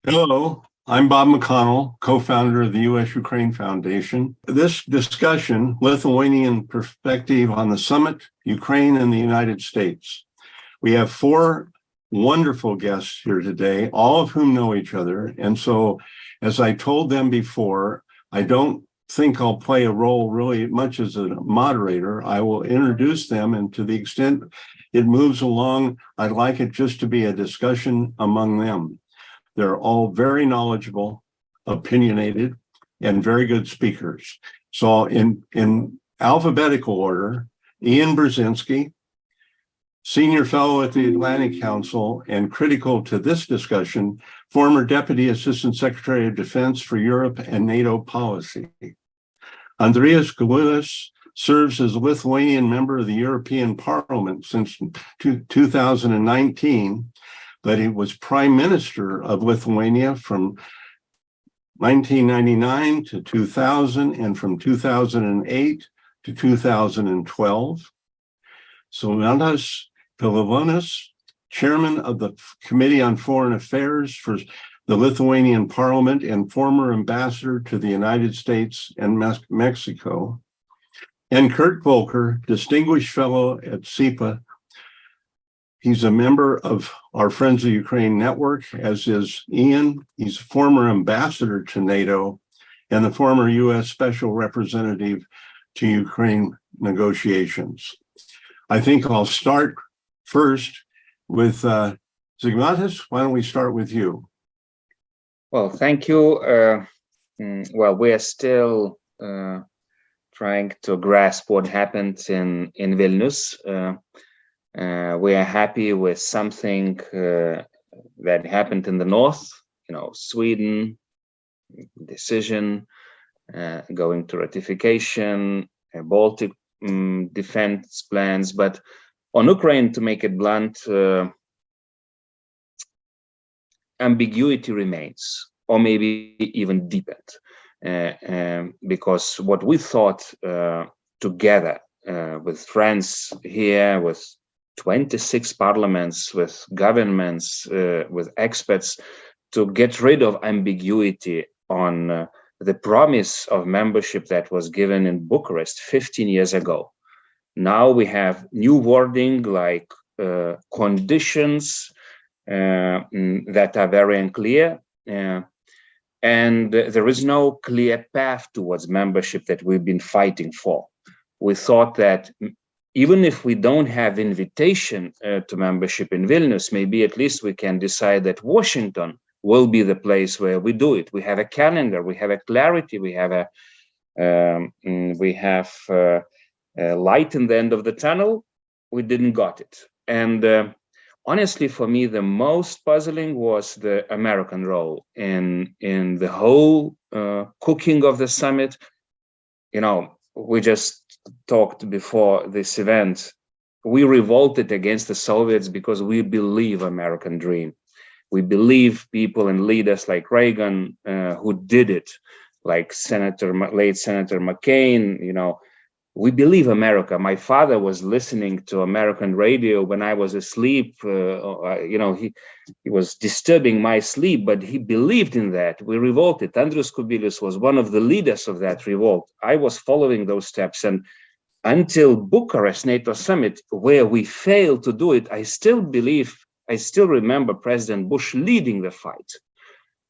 Hello, I'm Bob McConnell, co-founder of the U.S.-Ukraine Foundation. This discussion, Lithuanian Perspective on the Summit, Ukraine and the United States. We have four wonderful guests here today, all of whom know each other. And so, as I told them before, I don't think I'll play a role really much as a moderator. I will introduce them, and to the extent it moves along, I'd like it just to be a discussion among them. They're all very knowledgeable, opinionated, and very good speakers. So in alphabetical order, Ian Brzezinski, Senior Fellow at the Atlantic Council and critical to this discussion, former Deputy Assistant Secretary of Defense for Europe and NATO policy. Andrius Kubilius serves as a Lithuanian member of the European Parliament since 2019, but he was Prime Minister of Lithuania from 1999 to 2000 and from 2008 to 2012. Zygimantas Pavilionis, Chairman of the Committee on Foreign Affairs for the Lithuanian Parliament and former Ambassador to the United States and Mexico. And Kurt Volker, Distinguished Fellow at CEPA. He's a member of our Friends of Ukraine network, as is Ian. He's a former ambassador to NATO and the former U.S. Special Representative to Ukraine negotiations. I think I'll start first with Zygimantas. Why don't we start with you? Well, thank you. Well, we are still trying to grasp what happened in Vilnius. We are happy with something that happened in the north, Sweden decision, going to ratification, Baltic defense plans. But on Ukraine, to make it blunt, ambiguity remains, or maybe even deepened, because what we thought together with friends here, with 26 parliaments, with governments, with experts, to get rid of ambiguity on the promise of membership that was given in Bucharest 15 years ago. Now we have new wording like conditions that are very unclear, and there is no clear path towards membership that we've been fighting for. We thought that even if we don't have invitation to membership in Vilnius, maybe at least we can decide that Washington will be the place where we do it. We have a calendar, we have a clarity, we have a light in the end of the tunnel. We didn't got it. And honestly, for me, the most puzzling was the American role in the whole cooking of the summit. We just talked before this event. We revolted against the Soviets because we believe American dream. We believe people and leaders like Reagan who did it, like late Senator McCain. We believe America. My father was listening to American radio when I was asleep. He was disturbing my sleep, but he believed in that. We revolted. Andrius Kubilius was one of the leaders of that revolt. I was following those steps. And until Bucharest NATO summit, where we failed to do it, I still remember President Bush leading the fight.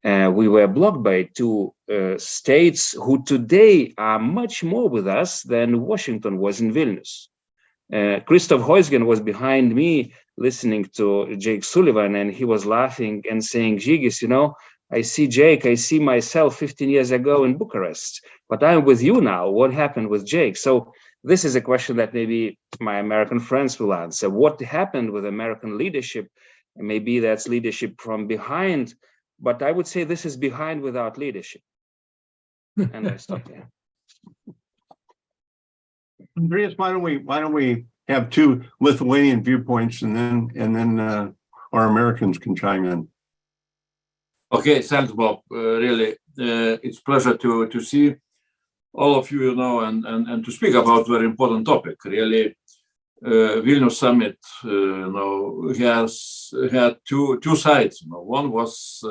We were blocked by two states who today are much more with us than Washington was in Vilnius. Christoph Heusgen was behind me listening to Jake Sullivan, and he was laughing and saying, Zygis, I see Jake, I see myself 15 years ago in Bucharest, but I'm with you now. What happened with Jake? So this is a question that maybe my American friends will answer. What happened with American leadership? Maybe that's leadership from behind, but I would say this is behind without leadership. And I stop there. Andrius, why don't we have two Lithuanian viewpoints, and then our Americans can chime in. Okay, thanks, Bob. Really it's a pleasure to see all of you, and to speak about very important topic. Really, Vilnius summit, has had two sides. One was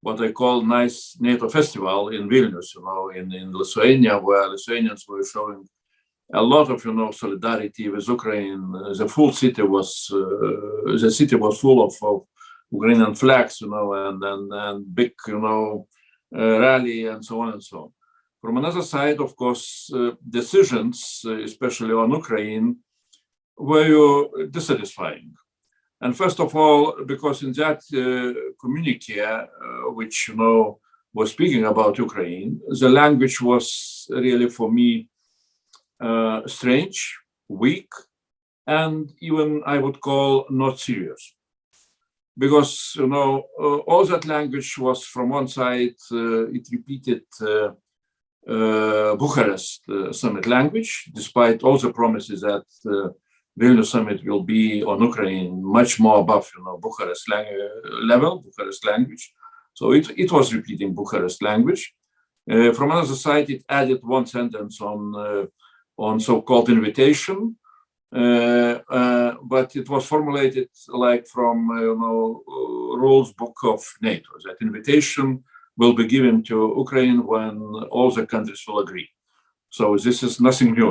what I call nice NATO festival in Vilnius, in Lithuania, where Lithuanians were showing a lot of, solidarity with Ukraine. The full city was, full of Ukrainian flags, and big, rally and so on and so on. From another side, of course, decisions, especially on Ukraine, were dissatisfying. And first of all, because in that communique, which, was speaking about Ukraine, the language was really, for me, strange, weak, and even I would call not serious. Because, all that language was from one side, it repeated Bucharest summit language, despite all the promises that Vilnius summit will be on Ukraine much more above, Bucharest level, Bucharest language. So it was repeating Bucharest language. From another side, it added one sentence on so-called invitation, but it was formulated like from rules book of NATO, that invitation will be given to Ukraine when all the countries will agree. So this is nothing new,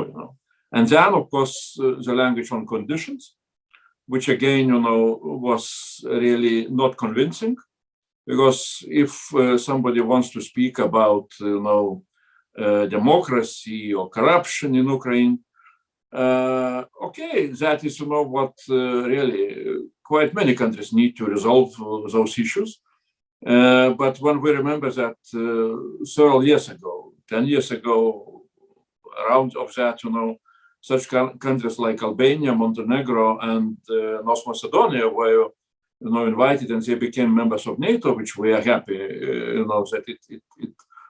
And then, of course, the language on conditions, which again, was really not convincing, because if somebody wants to speak about, democracy or corruption in Ukraine, okay, that is, what really quite many countries need to resolve those issues. But when we remember that several years ago, 10 years ago, around of that, such countries like Albania, Montenegro, and North Macedonia were, invited, and they became members of NATO, which we are happy, that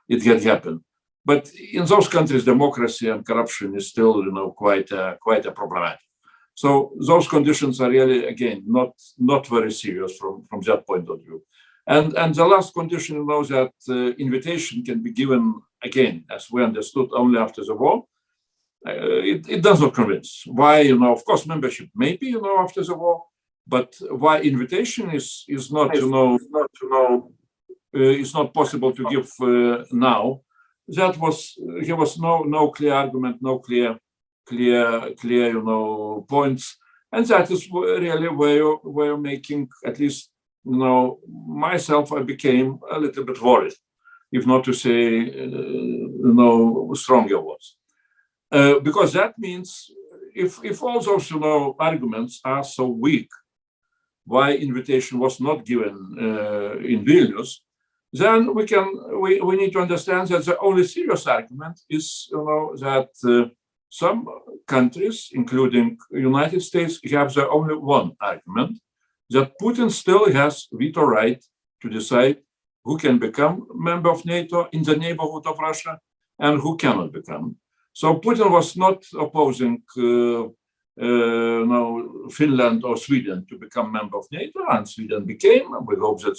it had happened. But in those countries, democracy and corruption is still, quite a problematic. So those conditions are really, again, not very serious from that point of view. And the last condition, that invitation can be given again, as we understood, only after the war. It does not convince. Why, of course, membership maybe, after the war, but why invitation is not, it's not possible to give now. There was no clear argument, no clear, points, and that is really where making, at least, myself, I became a little bit worried, if not to say, stronger words. Because that means if all those arguments are so weak, why invitation was not given in Vilnius, then we need to understand that the only serious argument is that some countries, including United States, have the only one argument, that Putin still has veto right to decide who can become member of NATO in the neighborhood of Russia and who cannot become. So Putin was not opposing Finland or Sweden to become member of NATO, and Sweden became. We hope that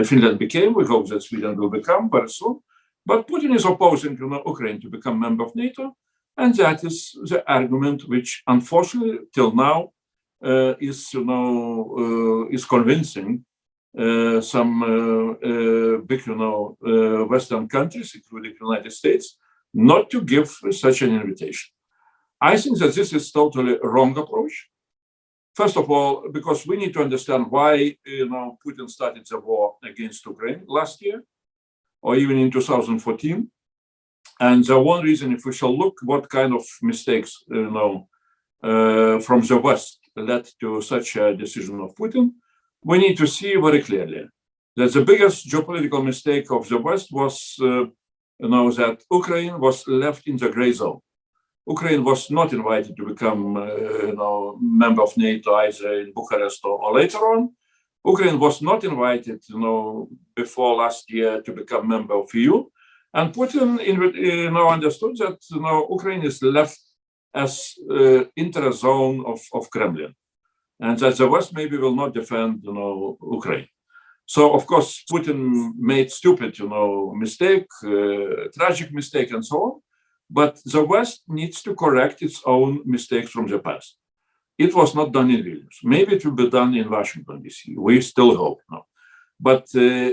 Finland became. We hope that Sweden will become very soon. But Putin is opposing Ukraine to become member of NATO, and that is the argument which, unfortunately, till now, is convincing some big, Western countries, including the United States, not to give such an invitation. I think that this is totally a wrong approach. First of all, because we need to understand why Putin started the war against Ukraine last year, or even in 2014. And the one reason, if we shall look what kind of mistakes from the West led to such a decision of Putin, we need to see very clearly that the biggest geopolitical mistake of the West was that Ukraine was left in the gray zone. Ukraine was not invited to become, member of NATO either in Bucharest or later on. Ukraine was not invited, before last year to become member of EU. And Putin, understood that, Ukraine is left as inter-zone of Kremlin, and that the West maybe will not defend, Ukraine. So, of course, Putin made stupid, mistake, tragic mistake, and so on. But the West needs to correct its own mistakes from the past. It was not done in Vilnius. Maybe it will be done in Washington, D.C. We still hope. No. But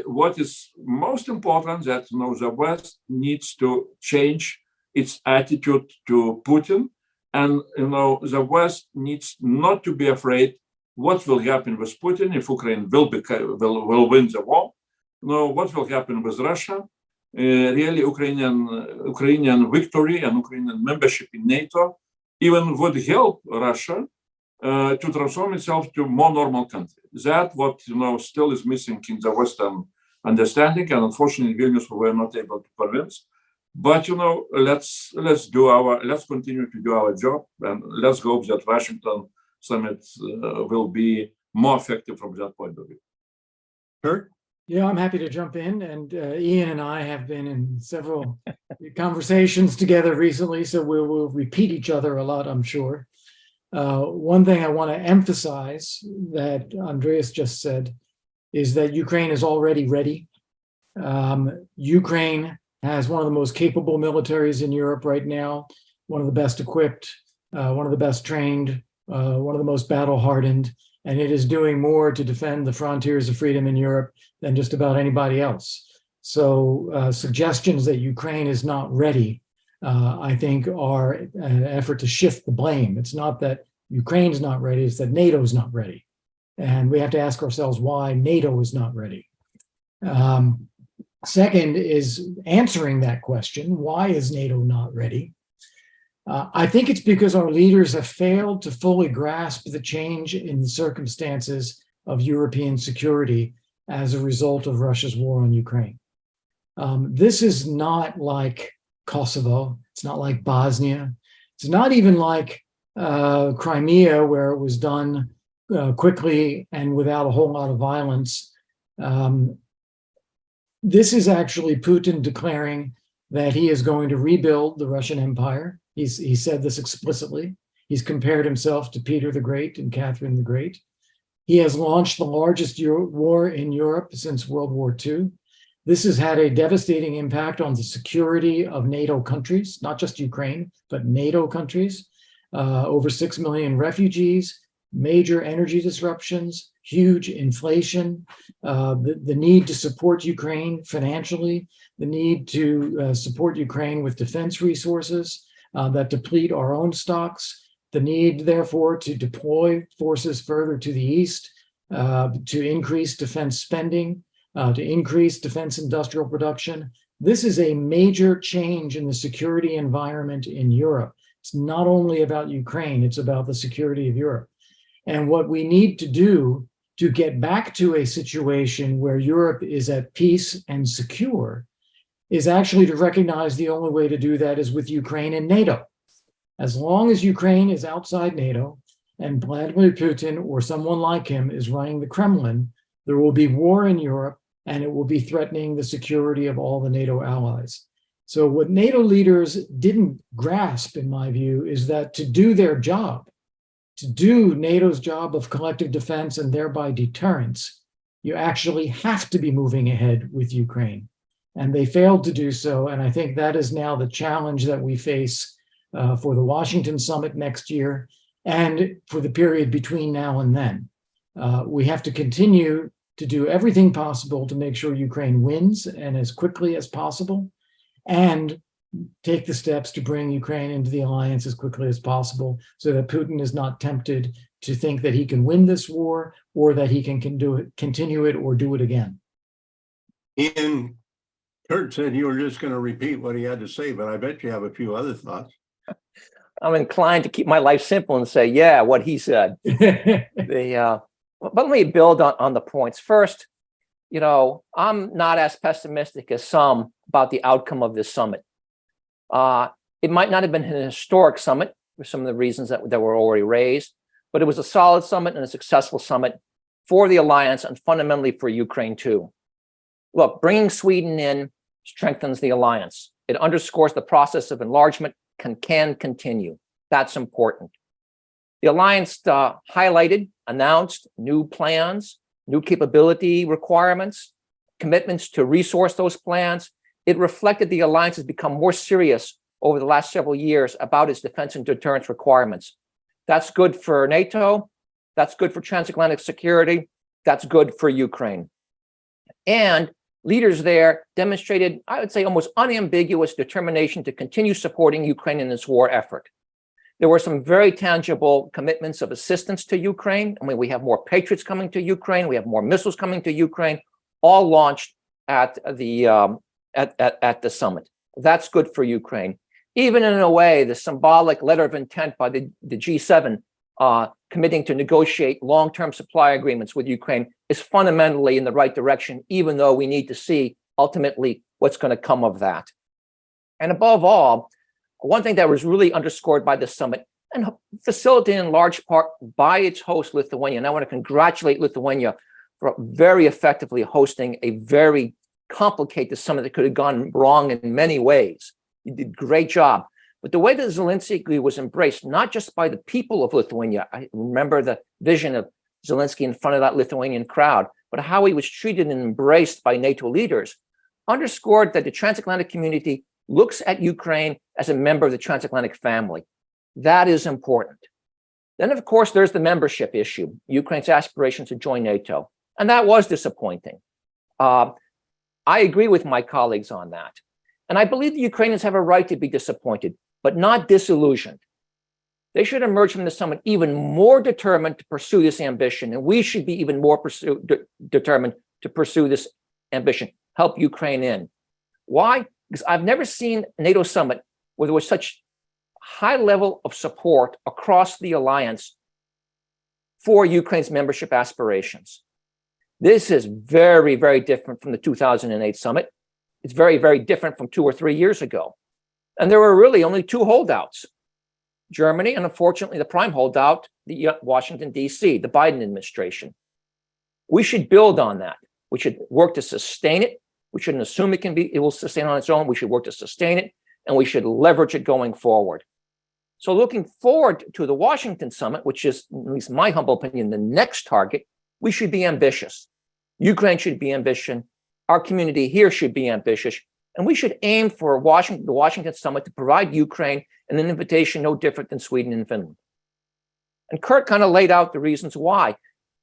what is most important that the West needs to change its attitude to Putin, and the West needs not to be afraid what will happen with Putin if Ukraine will win the war. What will happen with Russia? Really, Ukrainian victory and Ukrainian membership in NATO even would help Russia to transform itself to a more normal country. That what still is missing in the Western understanding, and unfortunately, in Vilnius we were not able to convince. But let's continue to do our job, and let's hope that Washington summit will be more effective from that point of view. Kurt? Yeah, I'm happy to jump in. And Ian and I have been in several conversations together recently, so we'll repeat each other a lot, I'm sure. One thing I want to emphasize that Andrius just said is that Ukraine is already ready. Ukraine has one of the most capable militaries in Europe right now, one of the best equipped, one of the best trained, one of the most battle-hardened, and it is doing more to defend the frontiers of freedom in Europe than just about anybody else. So suggestions that Ukraine is not ready, I think, are an effort to shift the blame. It's not that Ukraine's not ready, it's that NATO's not ready. And we have to ask ourselves why NATO is not ready. Second is answering that question, why is NATO not ready? I think it's because our leaders have failed to fully grasp the change in the circumstances of European security as a result of Russia's war on Ukraine. This is not like Kosovo. It's not like Bosnia. It's not even like Crimea, where it was done quickly and without a whole lot of violence. This is actually Putin declaring that he is going to rebuild the Russian Empire. He said this explicitly. He's compared himself to Peter the Great and Catherine the Great. He has launched the largest war in Europe since World War II. This has had a devastating impact on the security of NATO countries, not just Ukraine, but NATO countries. Over 6 million refugees, major energy disruptions, huge inflation, the need to support Ukraine financially, the need to support Ukraine with defense resources that deplete our own stocks, the need, therefore, to deploy forces further to the east, to increase defense spending, to increase defense industrial production. This is a major change in the security environment in Europe. It's not only about Ukraine, it's about the security of Europe. And what we need to do to get back to a situation where Europe is at peace and secure is actually to recognize the only way to do that is with Ukraine and NATO. As long as Ukraine is outside NATO and Vladimir Putin or someone like him is running the Kremlin, there will be war in Europe and it will be threatening the security of all the NATO allies. So what NATO leaders didn't grasp, in my view, is that to do their job, to do NATO's job of collective defense and thereby deterrence, you actually have to be moving ahead with Ukraine. And they failed to do so. And I think that is now the challenge that we face for the Washington summit next year and for the period between now and then. We have to continue to do everything possible to make sure Ukraine wins and as quickly as possible, and take the steps to bring Ukraine into the alliance as quickly as possible so that Putin is not tempted to think that he can win this war or that he can continue it or do it again. Ian, Kurt said you were just going to repeat what he had to say, but I bet you have a few other thoughts. I'm inclined to keep my life simple and say, yeah, what he said. But let me build on the points. First, I'm not as pessimistic as some about the outcome of this summit. It might not have been an historic summit for some of the reasons that were already raised, but it was a solid summit and a successful summit for the alliance and fundamentally for Ukraine too. Look, bringing Sweden in strengthens the alliance. It underscores the process of enlargement can continue. That's important. The alliance announced new plans new capability requirements, commitments to resource those plans. It reflected the alliance has become more serious over the last several years about its defense and deterrence requirements. That's good for NATO. That's good for transatlantic security. That's good for Ukraine. And leaders there demonstrated, I would say, almost unambiguous determination to continue supporting Ukraine in its war effort. There were some very tangible commitments of assistance to Ukraine. I mean, we have more Patriots coming to Ukraine. We have more missiles coming to Ukraine, all launched at the summit. That's good for Ukraine. Even in a way, the symbolic letter of intent by the G7 committing to negotiate long-term supply agreements with Ukraine is fundamentally in the right direction, even though we need to see ultimately what's going to come of that. And above all, one thing that was really underscored by the summit and facilitated in large part by its host, Lithuania, and I want to congratulate Lithuania for very effectively hosting a very complicated summit that could have gone wrong in many ways. You did a great job. But the way that Zelensky was embraced, not just by the people of Lithuania, I remember the vision of Zelensky in front of that Lithuanian crowd, but how he was treated and embraced by NATO leaders, underscored that the transatlantic community looks at Ukraine as a member of the transatlantic family. That is important. Then, of course, there's the membership issue, Ukraine's aspirations to join NATO. And that was disappointing. I agree with my colleagues on that. And I believe the Ukrainians have a right to be disappointed, but not disillusioned. They should emerge from the summit even more determined to pursue this ambition. And we should be even more determined to pursue this ambition, help Ukraine in. Why? Because I've never seen a NATO summit where there was such high level of support across the alliance for Ukraine's membership aspirations. This is very, very different from the 2008 summit. It's very, very different from 2 or 3 years ago. And there were really only 2 holdouts, Germany and unfortunately the prime holdout, the Washington, D.C., the Biden administration. We should build on that. We should work to sustain it. We shouldn't assume it will sustain on its own. We should work to sustain it, and we should leverage it going forward. So looking forward to the Washington summit, which is, at least my humble opinion, the next target, we should be ambitious. Ukraine should be ambitious. Our community here should be ambitious. And we should aim for the Washington summit to provide Ukraine an invitation no different than Sweden and Finland. And Kurt kind of laid out the reasons why.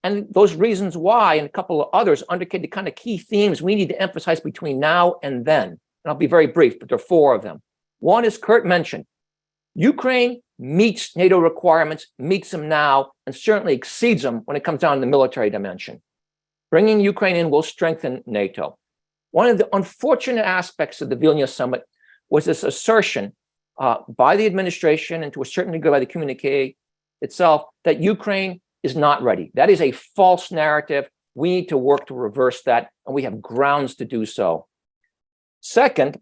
And those reasons why, and a couple of others, indicate the kind of key themes we need to emphasize between now and then. And I'll be very brief, but there are 4 of them. One, as Kurt mentioned, Ukraine meets NATO requirements, meets them now, and certainly exceeds them when it comes down to the military dimension. Bringing Ukraine in will strengthen NATO. One of the unfortunate aspects of the Vilnius summit was this assertion by the administration and to a certain degree by the communique itself that Ukraine is not ready. That is a false narrative. We need to work to reverse that, and we have grounds to do so. Second,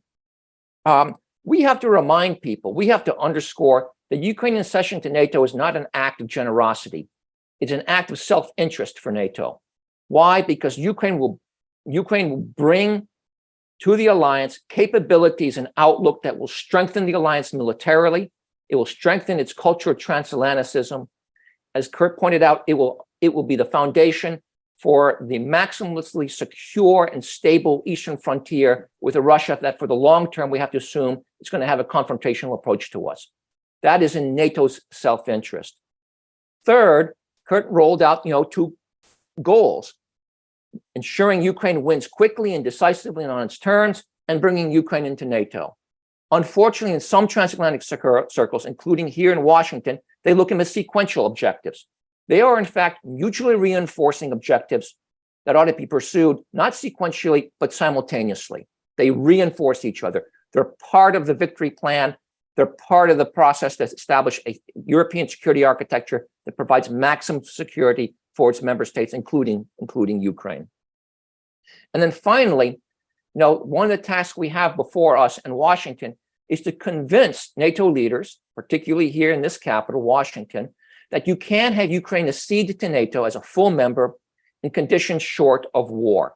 we have to remind people, we have to underscore that Ukrainian accession to NATO is not an act of generosity. It's an act of self-interest for NATO. Why? Because Ukraine will bring to the alliance capabilities and outlook that will strengthen the alliance militarily. It will strengthen its culture of transatlanticism. As Kurt pointed out, it will be the foundation for the maximally secure and stable eastern frontier with a Russia that for the long term, we have to assume it's going to have a confrontational approach to us. That is in NATO's self-interest. Third, Kurt rolled out 2 goals: ensuring Ukraine wins quickly and decisively and on its terms, and bringing Ukraine into NATO. Unfortunately, in some transatlantic circles, including here in Washington, they look at them as sequential objectives. They are, in fact, mutually reinforcing objectives that ought to be pursued, not sequentially, but simultaneously. They reinforce each other. They're part of the victory plan. They're part of the process to establish a European security architecture that provides maximum security for its member states, including Ukraine. And then finally, one of the tasks we have before us in Washington is to convince NATO leaders, particularly here in this capital, Washington, that you can have Ukraine accede to NATO as a full member in conditions short of war.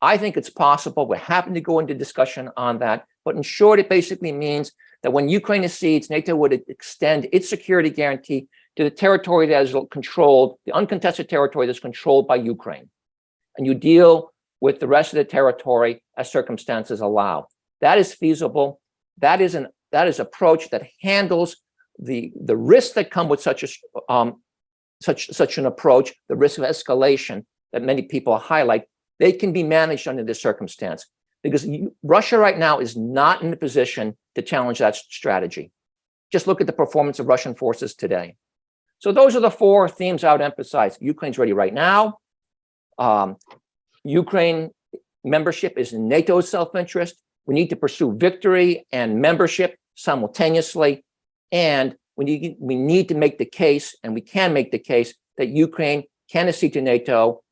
I think it's possible. We're happy to go into discussion on that. But in short, it basically means that when Ukraine accedes, NATO would extend its security guarantee to the territory that is controlled, the uncontested territory that's controlled by Ukraine. and you deal with the rest of the territory as circumstances allow. That is feasible. That is an approach that handles the risks that come with such an approach, the risk of escalation that many people highlight. They can be managed under this circumstance, because Russia right now is not in a position to challenge that strategy. Just look at the performance of Russian forces today. So those are the four themes I would emphasize. Ukraine's ready right now. Ukraine membership is in NATO's self-interest. We need to pursue victory and membership simultaneously. And we need to make the case, and we can make the case, that Ukraine can accede to NATO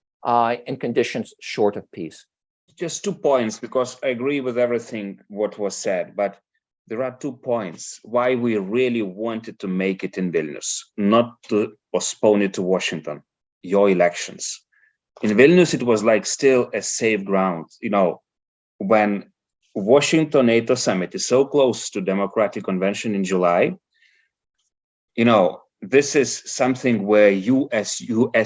in conditions short of peace. Just 2 points, because I agree with everything what was said, but there are 2 points why we really wanted to make it in Vilnius, not to postpone it to Washington, your elections. In Vilnius, it was like still a safe ground. You know, when Washington NATO summit is so close to Democratic Convention in July, you know, this is something where you as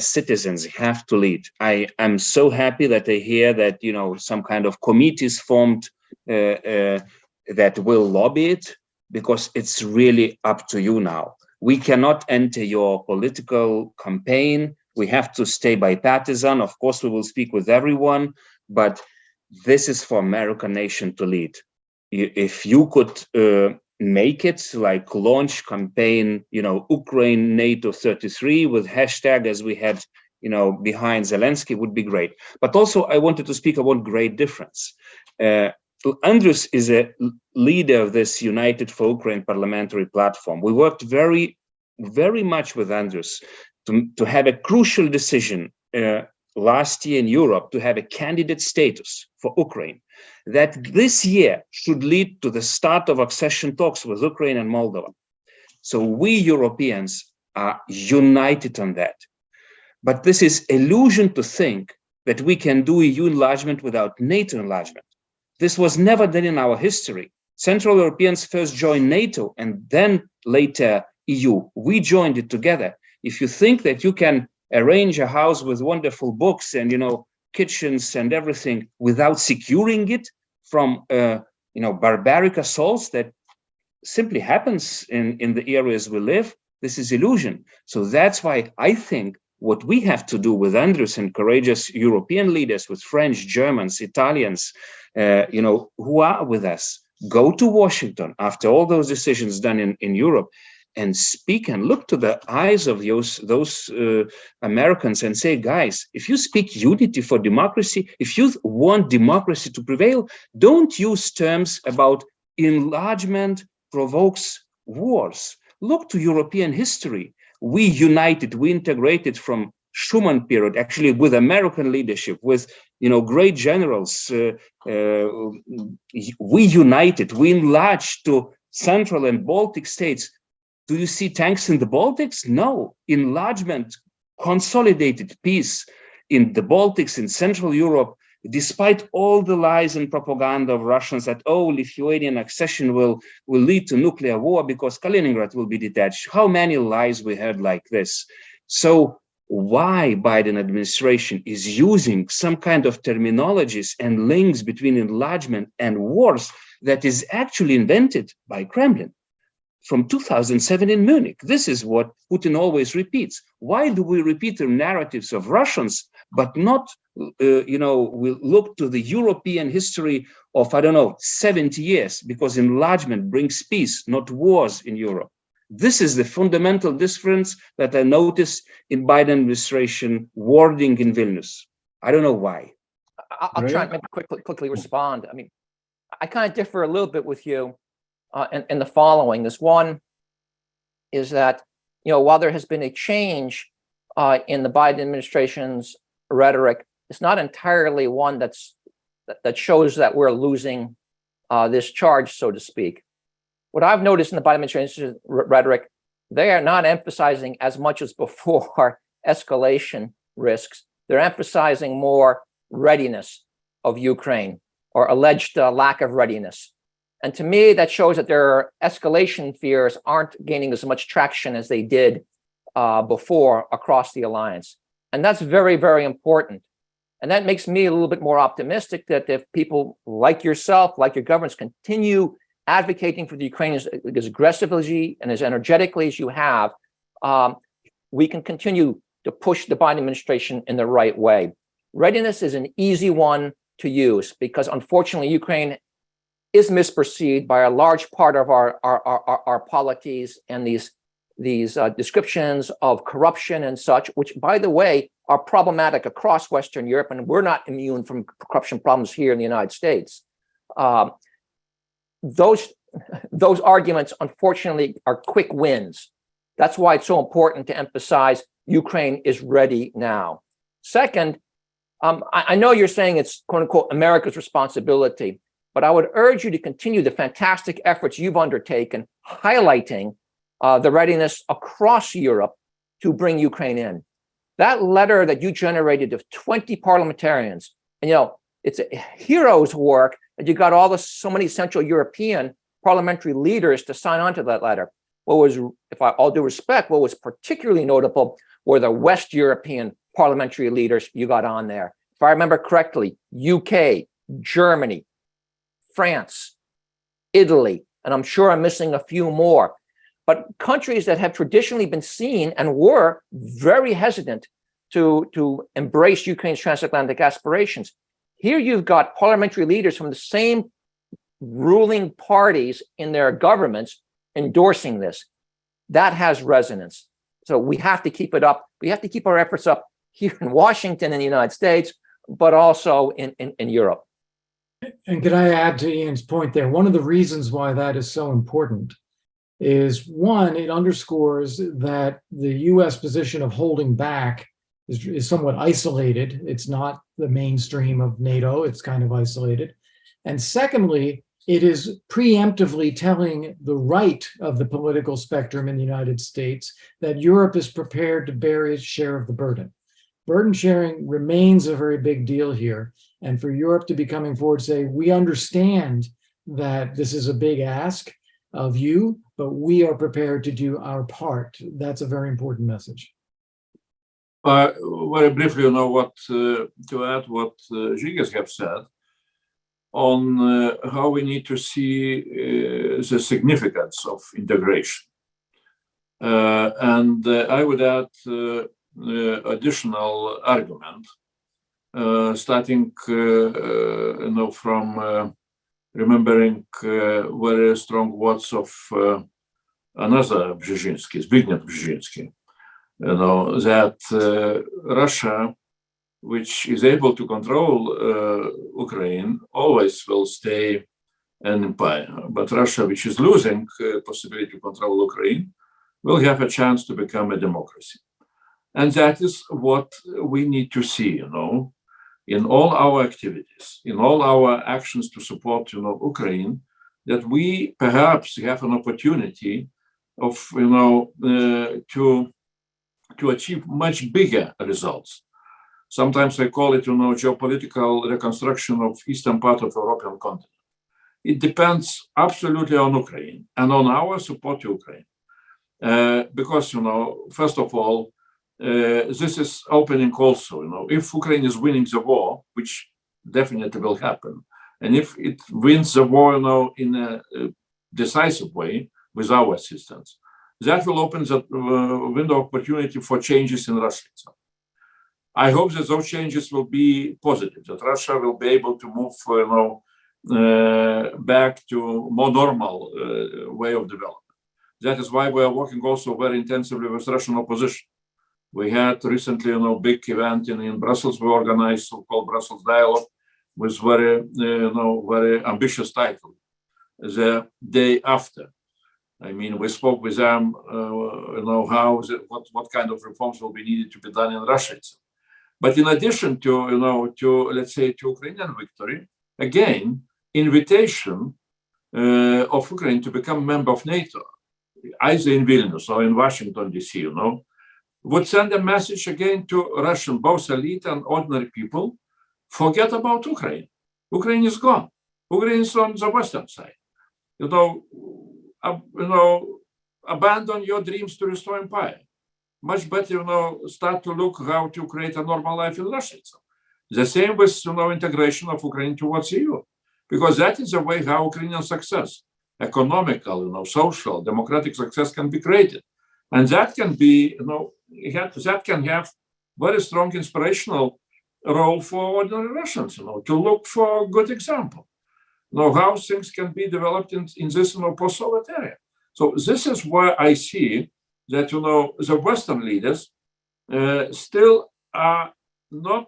citizens have to lead. I am so happy that I hear that, you know, some kind of committees formed that will lobby it, because it's really up to you now. We cannot enter your political campaign. We have to stay bipartisan. Of course, we will speak with everyone, but this is for American nation to lead. If you could make it, like launch campaign, you know, Ukraine NATO 33 with hashtag as we had, you know, behind Zelensky, would be great. But also I wanted to speak about great difference. Andrius is a leader of this United for Ukraine parliamentary platform. We worked very, very much with Andrius to have a crucial decision last year in Europe to have a candidate status for Ukraine, that this year should lead to the start of accession talks with Ukraine and Moldova. So we Europeans are united on that. But this is illusion to think that we can do EU enlargement without NATO enlargement. This was never done in our history. Central Europeans first joined NATO and then later EU. We joined it together. If you think that you can arrange a house with wonderful books and, you know, kitchens and everything without securing it from, you know, barbaric assaults that simply happens in the areas we live, this is illusion. So that's why I think what we have to do with Andrius and courageous European leaders, with French, Germans, Italians, you know, who are with us, go to Washington after all those decisions done in Europe and speak and look to the eyes of those Americans and say, guys, if you speak unity for democracy, if you want democracy to prevail, don't use terms about enlargement provokes wars. Look to European history. We united, we integrated from Schuman period, actually with American leadership, with, you know, great generals. We united, we enlarged to Central and Baltic states. Do you see tanks in the Baltics? No. Enlargement, consolidated peace in the Baltics, in Central Europe, despite all the lies and propaganda of Russians that, oh, Lithuanian accession will lead to nuclear war because Kaliningrad will be detached. How many lies we heard like this? So why Biden administration is using some kind of terminologies and links between enlargement and wars that is actually invented by Kremlin from 2007 in Munich. This is what Putin always repeats. Why do we repeat the narratives of Russians, but not, you know, we look to the European history of, I don't know, 70 years, because enlargement brings peace, not wars in Europe. This is the fundamental difference that I noticed in Biden administration wording in Vilnius. I don't know why. I'll try and maybe quickly respond. I mean, I kind of differ a little bit with you in the following. This one is that, you know, while there has been a change in the Biden administration's rhetoric, it's not entirely one that shows that we're losing this charge, so to speak. What I've noticed in the Biden administration's rhetoric, they are not emphasizing as much as before escalation risks. They're emphasizing more readiness of Ukraine, or alleged lack of readiness. And to me, that shows that their escalation fears aren't gaining as much traction as they did before across the alliance. And that's very, very important. And that makes me a little bit more optimistic that if people like yourself, like your governments, continue advocating for the Ukrainians as aggressively and as energetically as you have, we can continue to push the Biden administration in the right way. Readiness is an easy one to use because unfortunately, Ukraine is misperceived by a large part of our polities and these descriptions of corruption and such, which, by the way, are problematic across Western Europe, and we're not immune from corruption problems here in the United States. Those arguments, unfortunately, are quick wins. That's why it's so important to emphasize Ukraine is ready now. Second, I know you're saying it's quote unquote America's responsibility, but I would urge you to continue the fantastic efforts you've undertaken highlighting the readiness across Europe to bring Ukraine in. That letter that you generated of 20 parliamentarians, and it's a hero's work that you got so many Central European parliamentary leaders to sign on to that letter. What was, all due respect, what was particularly notable were the West European parliamentary leaders you got on there. If I remember correctly, UK, Germany, France, Italy, and I'm sure I'm missing a few more. But countries that have traditionally been seen and were very hesitant to embrace Ukraine's transatlantic aspirations. Here you've got parliamentary leaders from the same ruling parties in their governments endorsing this. That has resonance. So we have to keep it up. We have to keep our efforts up here in Washington in the United States, but also in Europe. And could I add to Ian's point there? One of the reasons why that is so important is, one, it underscores that the U.S. position of holding back is somewhat isolated. It's not the mainstream of NATO. It's kind of isolated. And secondly, it is preemptively telling the right of the political spectrum in the United States that Europe is prepared to bear its share of the burden. Burden sharing remains a very big deal here. And for Europe to be coming forward, say, we understand that this is a big ask of you, but we are prepared to do our part. That's a very important message. Very briefly, what to add what Zygis have said on how we need to see the significance of integration. And I would add additional argument, starting from remembering very strong words of another Brzezinski, Zbigniew Brzezinski, that Russia, which is able to control Ukraine, always will stay an empire. But Russia, which is losing possibility to control Ukraine, will have a chance to become a democracy. And that is what we need to see, in all our activities, in all our actions to support, Ukraine, that we perhaps have an opportunity of, to achieve much bigger results. Sometimes I call it, geopolitical reconstruction of eastern part of the European continent. It depends absolutely on Ukraine and on our support to Ukraine. Because, first of all, this is opening also, if Ukraine is winning the war, which definitely will happen, and if it wins the war, in a decisive way with our assistance, that will open the window of opportunity for changes in Russia itself. I hope that those changes will be positive, that Russia will be able to move, back to more normal way of development. That is why we are working also very intensively with Russian opposition. We had recently, big event in Brussels. We organized so-called Brussels Dialogue with very, very ambitious title. The day after, we spoke with them, what kind of reforms will be needed to be done in Russia itself. But in addition to, let's say, to Ukrainian victory, again, invitation of Ukraine to become a member of NATO, either in Vilnius or in Washington, D.C., would send a message again to Russian, both elite and ordinary people, forget about Ukraine. Ukraine is gone. Ukraine is on the Western side. Abandon your dreams to restore empire. Much better, start to look how to create a normal life in Russia itself. The same with integration of Ukraine towards EU, because that is the way how Ukrainian success, economical, social, democratic success can be created, and that can be, that can have very strong inspirational role for ordinary Russians, to look for a good example, how things can be developed in this post-Soviet area. So this is where I see that the Western leaders still are not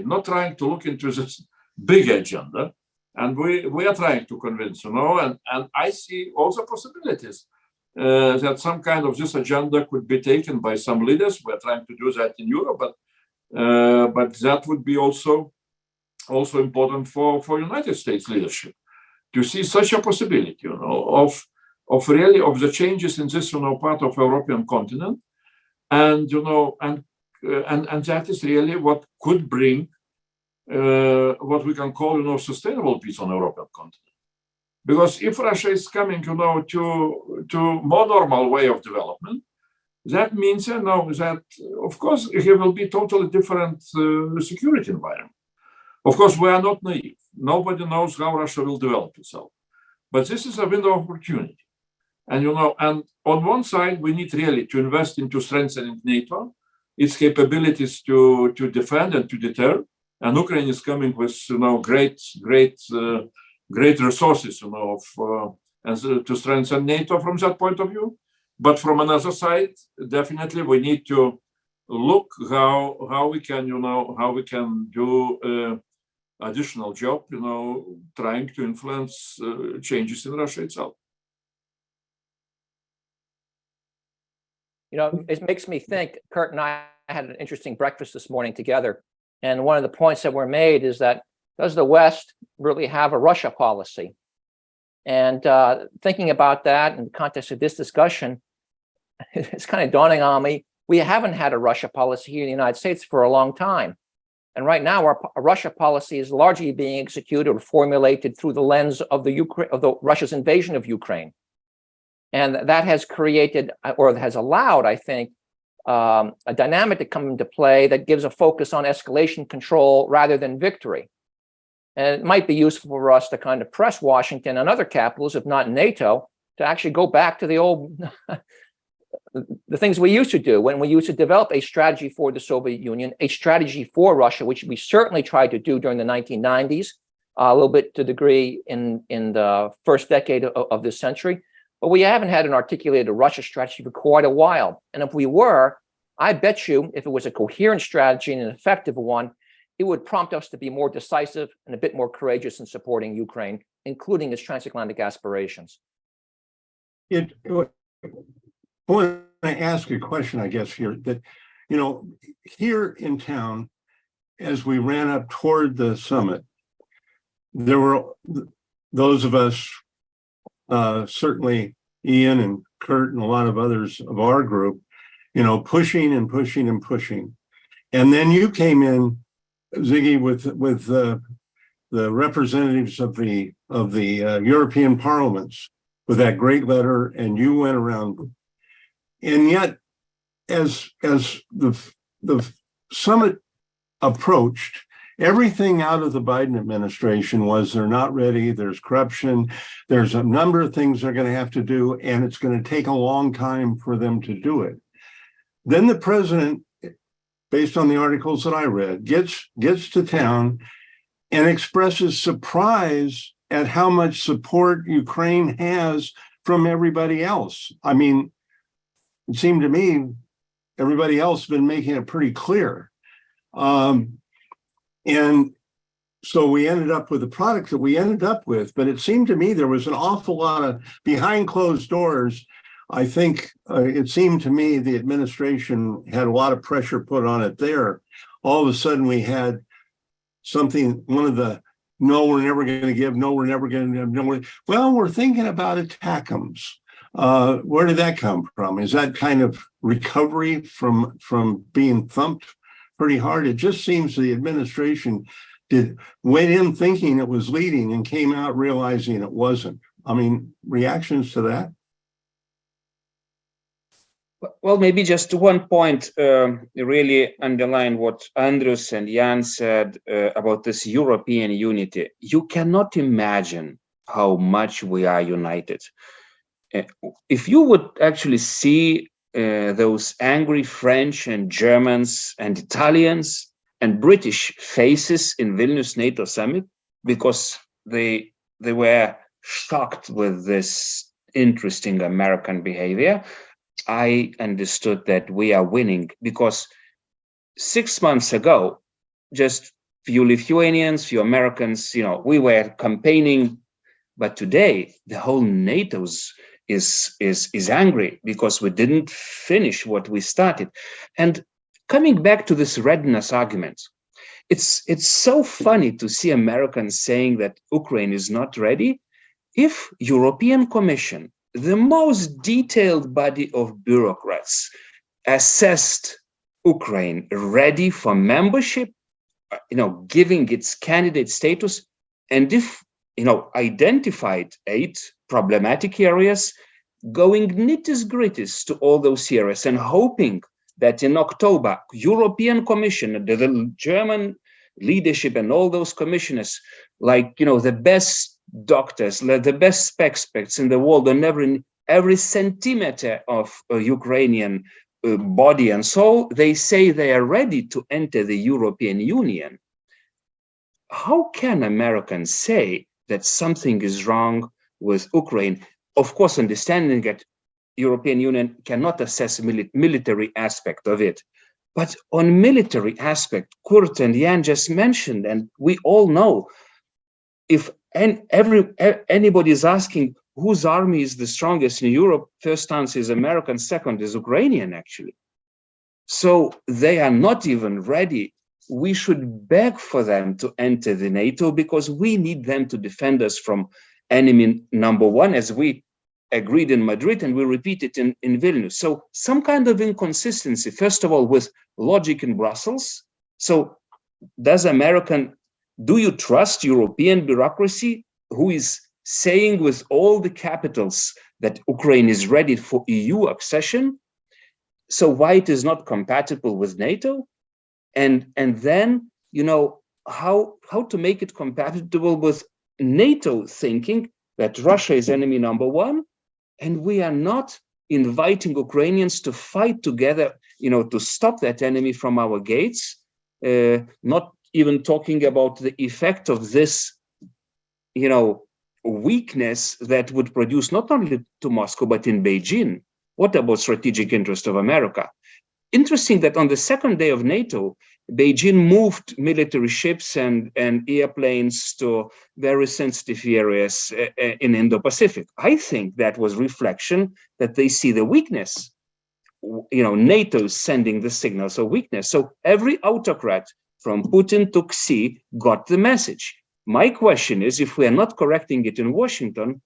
not trying to look into this big agenda, and we are trying to convince, and I see also possibilities that some kind of this agenda could be taken by some leaders. We're trying to do that in Europe, but that would be also important for United States leadership to see such a possibility, of the changes in this part of European continent, and and that is really what could bring what we can call sustainable peace on European continent. Because if Russia is coming to more normal way of development, that means that of course it will be totally different security environment. Of course, we are not naive. Nobody knows how Russia will develop itself, but this is a window of opportunity. And and on one side, we need really to invest into strengthening NATO, its capabilities to defend and to deter. And Ukraine is coming with great resources to strengthen NATO from that point of view. But from another side, definitely we need to look how we can do additional job, trying to influence changes in Russia itself. It makes me think, Kurt and I had an interesting breakfast this morning together. And one of the points that were made is that, does the West really have a Russia policy? And thinking about that in the context of this discussion, it's kind of dawning on me, we haven't had a Russia policy here in the United States for a long time. And right now, our Russia policy is largely being executed or formulated through the lens of Russia's invasion of Ukraine. And that has created, or has allowed, I think, a dynamic to come into play that gives a focus on escalation control rather than victory. And it might be useful for us to kind of press Washington and other capitals, if not NATO, to actually go back to the old, the things we used to do when we used to develop a strategy for the Soviet Union, a strategy for Russia, which we certainly tried to do during the 1990s, a little bit to degree in the first decade of this century. But we haven't had an articulated Russia strategy for quite a while. And if we were, I bet you if it was a coherent strategy and an effective one, it would prompt us to be more decisive and a bit more courageous in supporting Ukraine, including its transatlantic aspirations. I want to ask a question, I guess, here that, here in town, as we ran up toward the summit, there were those of us, certainly Ian and Kurt and a lot of others of our group, pushing and pushing and pushing. And then you came in, Ziggy, with the representatives of the European parliaments with that great letter, and you went around. And yet, as the summit approached, everything out of the Biden administration was they're not ready, there's corruption, there's a number of things they're going to have to do, and it's going to take a long time for them to do it. Then the president, based on the articles that I read, gets to town and expresses surprise at how much support Ukraine has from everybody else. I mean, it seemed to me everybody else has been making it pretty clear. And so we ended up with the product that we ended up with, but it seemed to me there was an awful lot of behind closed doors. I think it seemed to me the administration had a lot of pressure put on it there. All of a sudden we had something, one of the, no, we're never going to give, no, we're never going to give, no, well, we're thinking about ATACMS. Where did that come from? Is that kind of recovery from being thumped pretty hard? It just seems the administration went in thinking it was leading and came out realizing it wasn't. I mean, reactions to that? Well, maybe just one point really underline what Andrius and Jan said about this European unity. You cannot imagine how much we are united. If you would actually see those angry French and Germans and Italians and British faces in Vilnius NATO summit, because they were shocked with this interesting American behavior, I understood that we are winning, because 6 months ago, just few Lithuanians, few Americans, we were campaigning, but today the whole NATO is angry because we didn't finish what we started. And coming back to this readiness argument, it's so funny to see Americans saying that Ukraine is not ready. If European Commission, the most detailed body of bureaucrats, assessed Ukraine ready for membership, giving its candidate status, and if identified 8 problematic areas, going nitty-gritties to all those areas and hoping that in October, European Commission, the German leadership and all those commissioners, like, the best doctors, the best experts in the world on every centimeter of Ukrainian body and soul, they say they are ready to enter the European Union. How can Americans say that something is wrong with Ukraine? Of course, understanding that European Union cannot assess military aspect of it. But on military aspect, Kurt and Jan just mentioned, and we all know, if anybody is asking whose army is the strongest in Europe, first answer is American, second is Ukrainian, actually. So they are not even ready. We should beg for them to enter the NATO because we need them to defend us from enemy number one, as we agreed in Madrid, and we repeat it in Vilnius. So some kind of inconsistency, first of all, with logic in Brussels. So do you trust European bureaucracy who is saying with all the capitals that Ukraine is ready for EU accession? So why it is not compatible with NATO? And then, how to make it compatible with NATO thinking that Russia is enemy number one, and we are not inviting Ukrainians to fight together, to stop that enemy from our gates, not even talking about the effect of this, weakness that would produce not only to Moscow, but in Beijing. What about strategic interest of America? Interesting that on the second day of NATO, Beijing moved military ships and airplanes to very sensitive areas in Indo-Pacific. I think that was reflection that they see the weakness. NATO is sending the signals of weakness. So every autocrat from Putin to Xi got the message. My question is, if we are not correcting it in Washington,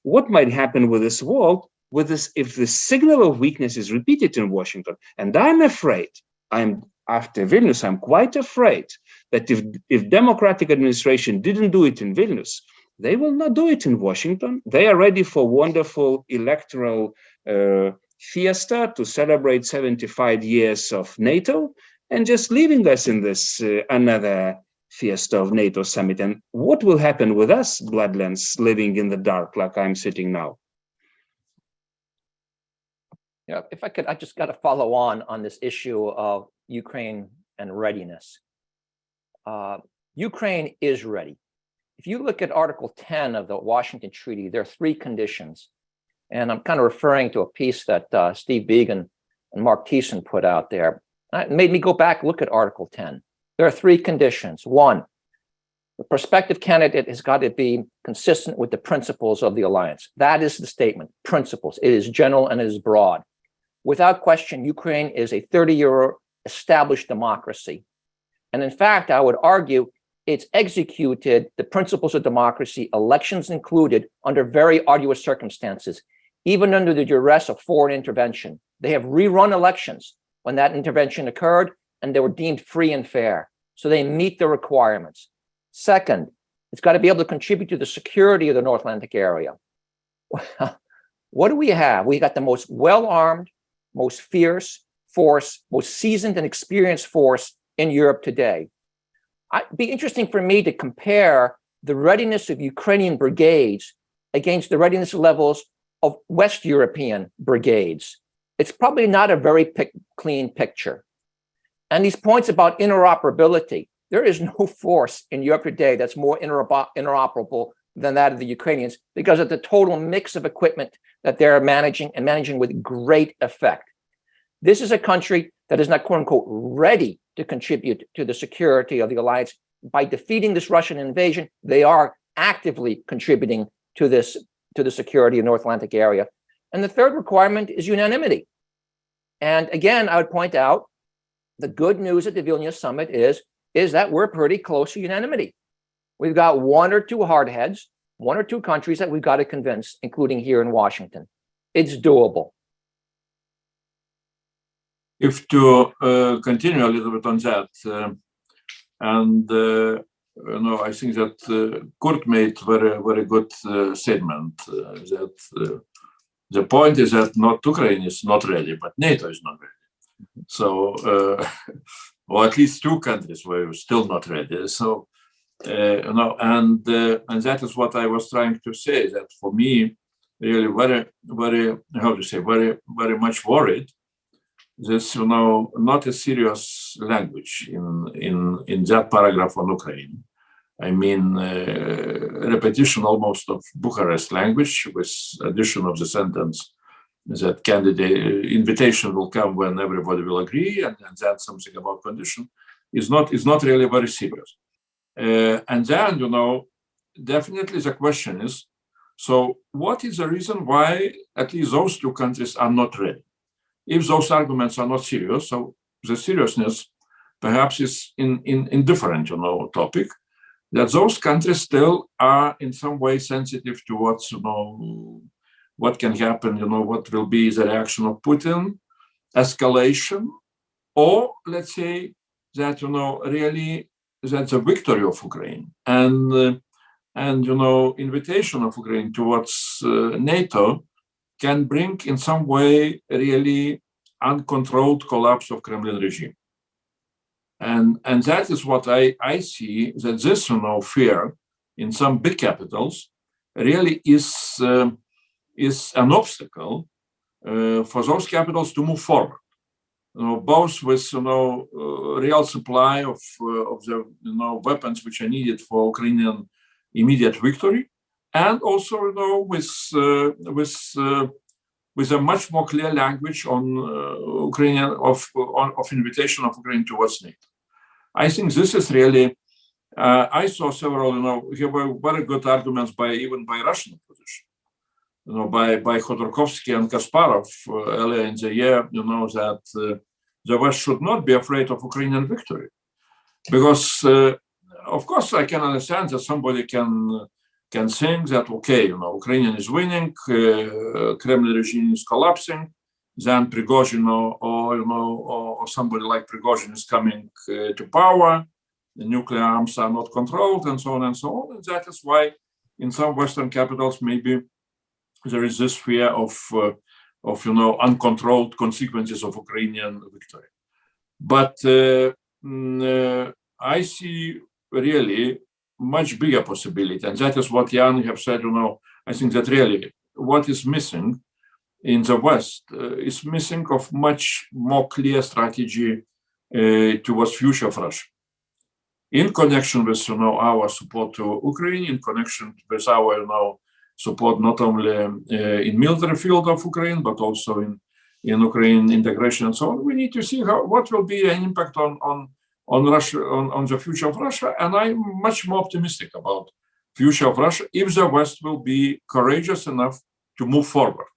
what might happen with this wall? With this, if the signal of weakness is repeated in Washington, and I'm afraid, after Vilnius, I'm quite afraid that if Democratic administration didn't do it in Vilnius, they will not do it in Washington. They are ready for wonderful electoral fiesta to celebrate 75 years of NATO and just leaving us in this another fiesta of NATO summit. And what will happen with us, bloodlands, living in the dark like I'm sitting now? Yeah, if I could, I just got to follow on this issue of Ukraine and readiness. Ukraine is ready. If you look at Article 10 of the Washington Treaty, there are 3 conditions. And I'm kind of referring to a piece that Steve Began and Mark Thiessen put out there. It made me go back, look at Article 10. There are 3 conditions. 1, the prospective candidate has got to be consistent with the principles of the alliance. That is the statement, principles. It is general and it is broad. Without question, Ukraine is a 30-year established democracy. And in fact, I would argue it's executed the principles of democracy, elections included, under very arduous circumstances, even under the duress of foreign intervention. They have rerun elections when that intervention occurred, and they were deemed free and fair. So they meet the requirements. Second, it's got to be able to contribute to the security of the North Atlantic area. What do we have? We got the most well-armed, most fierce force, most seasoned and experienced force in Europe today. It'd be interesting for me to compare the readiness of Ukrainian brigades against the readiness levels of West European brigades. It's probably not a very clean picture. And these points about interoperability, there is no force in Europe today that's more interoperable than that of the Ukrainians because of the total mix of equipment that they're managing and managing with great effect. This is a country that is not, quote unquote, ready to contribute to the security of the alliance. By defeating this Russian invasion, they are actively contributing to the security of the North Atlantic area. And the third requirement is unanimity. And again, I would point out the good news at the Vilnius summit is that we're pretty close to unanimity. We've got one or two hardheads, one or two countries that we've got to convince, including here in Washington. It's doable. If to continue a little bit on that, I think that Kurt made very good statement that the point is that not Ukraine is not ready, but NATO is not ready. So, or at least two countries were still not ready. So, and that is what I was trying to say. That for me, really very much worried. This, not a serious language in that paragraph on Ukraine. I mean, repetition almost of Bucharest language with addition of the sentence that candidate invitation will come when everybody will agree, and then something about condition is not really very serious. And then, definitely the question is, so what is the reason why at least those two countries are not ready? If those arguments are not serious, so the seriousness perhaps is in different, topic, that those countries still are in some way sensitive to what's, what can happen, what will be the reaction of Putin, escalation, or let's say that, really that's a victory of Ukraine and invitation of Ukraine towards NATO can bring in some way really uncontrolled collapse of Kremlin regime. And that is what I see, that this fear in some big capitals really is an obstacle for those capitals to move forward. Both with real supply of the weapons which are needed for Ukrainian immediate victory, and also with a much more clear language on Ukrainian of invitation of Ukraine towards NATO. I think this is really. I saw several. Here were very good arguments even by Russian opposition. By Khodorkovsky and Kasparov earlier in the year. That the West should not be afraid of Ukrainian victory, because of course I can understand that somebody can think that, okay, Ukrainian is winning, Kremlin regime is collapsing, then Prigozhin or somebody like Prigozhin is coming to power, the nuclear arms are not controlled, and so on and so on. And that is why in some Western capitals maybe there is this fear of uncontrolled consequences of Ukrainian victory. But I see really much bigger possibility, and that is what Jan have said. I think that really what is missing in the West is missing of much more clear strategy towards future of Russia, in connection with our support to Ukraine, in connection with our support not only in military field of Ukraine but also in Ukraine integration and so on. We need to see what will be an impact on Russia, on the future of Russia, and I'm much more optimistic about future of Russia if the West will be courageous enough to move forward.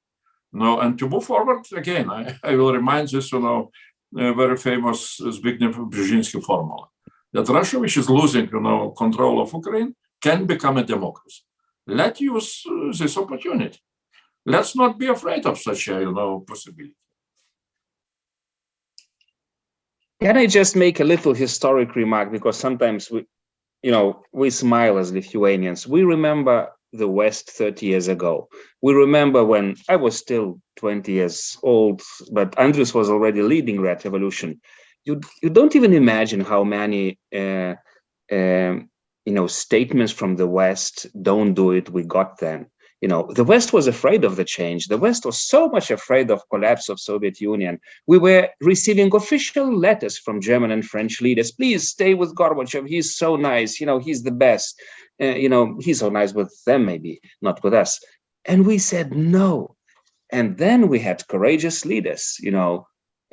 And to move forward again, I will remind this, very famous Zbigniew Brzezinski formula that Russia, which is losing, control of Ukraine, can become a democracy. Let's use this opportunity. Let's not be afraid of such a, possibility. Can I just make a little historic remark? Because sometimes we smile as Lithuanians. We remember the West 30 years ago. We remember when I was still 20 years old, but Andrius was already leading that revolution. You don't even imagine how many statements from the West, don't do it, we got them. The West was afraid of the change. The West was so much afraid of collapse of Soviet Union. We were receiving official letters from German and French leaders. Please stay with Gorbachev. He's so nice. He's the best. He's so nice with them, maybe not with us. And we said no. And then we had courageous leaders,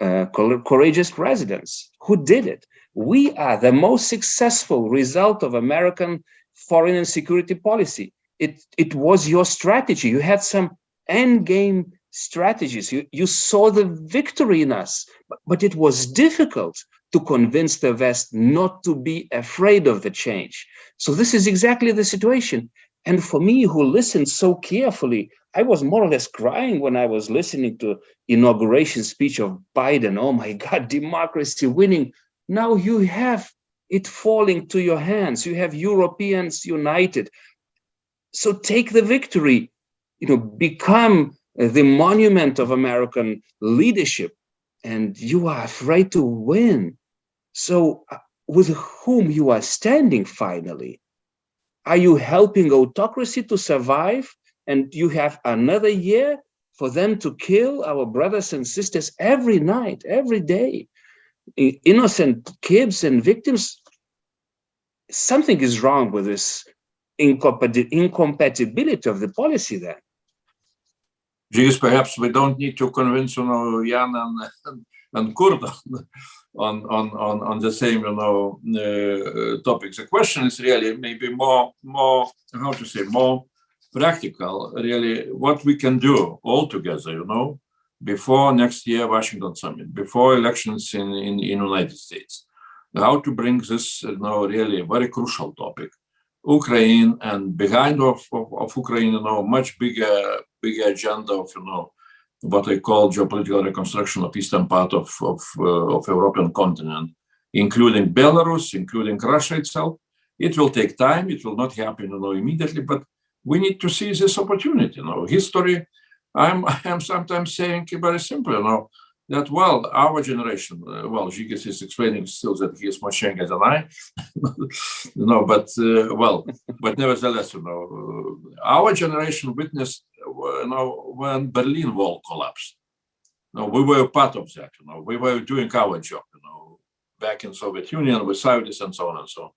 courageous presidents who did it. We are the most successful result of American foreign and security policy. It was your strategy. You had some end game strategies. You saw the victory in us, but it was difficult to convince the West not to be afraid of the change. So this is exactly the situation. And for me, who listened so carefully, I was more or less crying when I was listening to inauguration speech of Biden. Oh my God, democracy winning. Now you have it falling to your hands. You have Europeans united. So take the victory, become the monument of American leadership, and you are afraid to win. So with whom you are standing finally? Are you helping autocracy to survive? And you have another year for them to kill our brothers and sisters every night, every day. Innocent kids and victims. Something is wrong with this incompatibility of the policy there. Jigis, perhaps we don't need to convince Jan and Kurt on the same topics. The question is really maybe more practical. Really, what we can do all together, before next year Washington summit, before elections in United States, how to bring this really very crucial topic. Ukraine, and behind of Ukraine, much bigger agenda of what I call geopolitical reconstruction of eastern part of European continent, including Belarus, including Russia itself. It will take time. It will not happen, immediately. But we need to see this opportunity. History. I'm sometimes saying very simple. That our generation. Žygis is explaining still that he is much younger than I. But nevertheless, our generation witnessed, when Berlin Wall collapsed. We were part of that. We were doing our job. Back in Soviet Union with Saudis and so on and so on.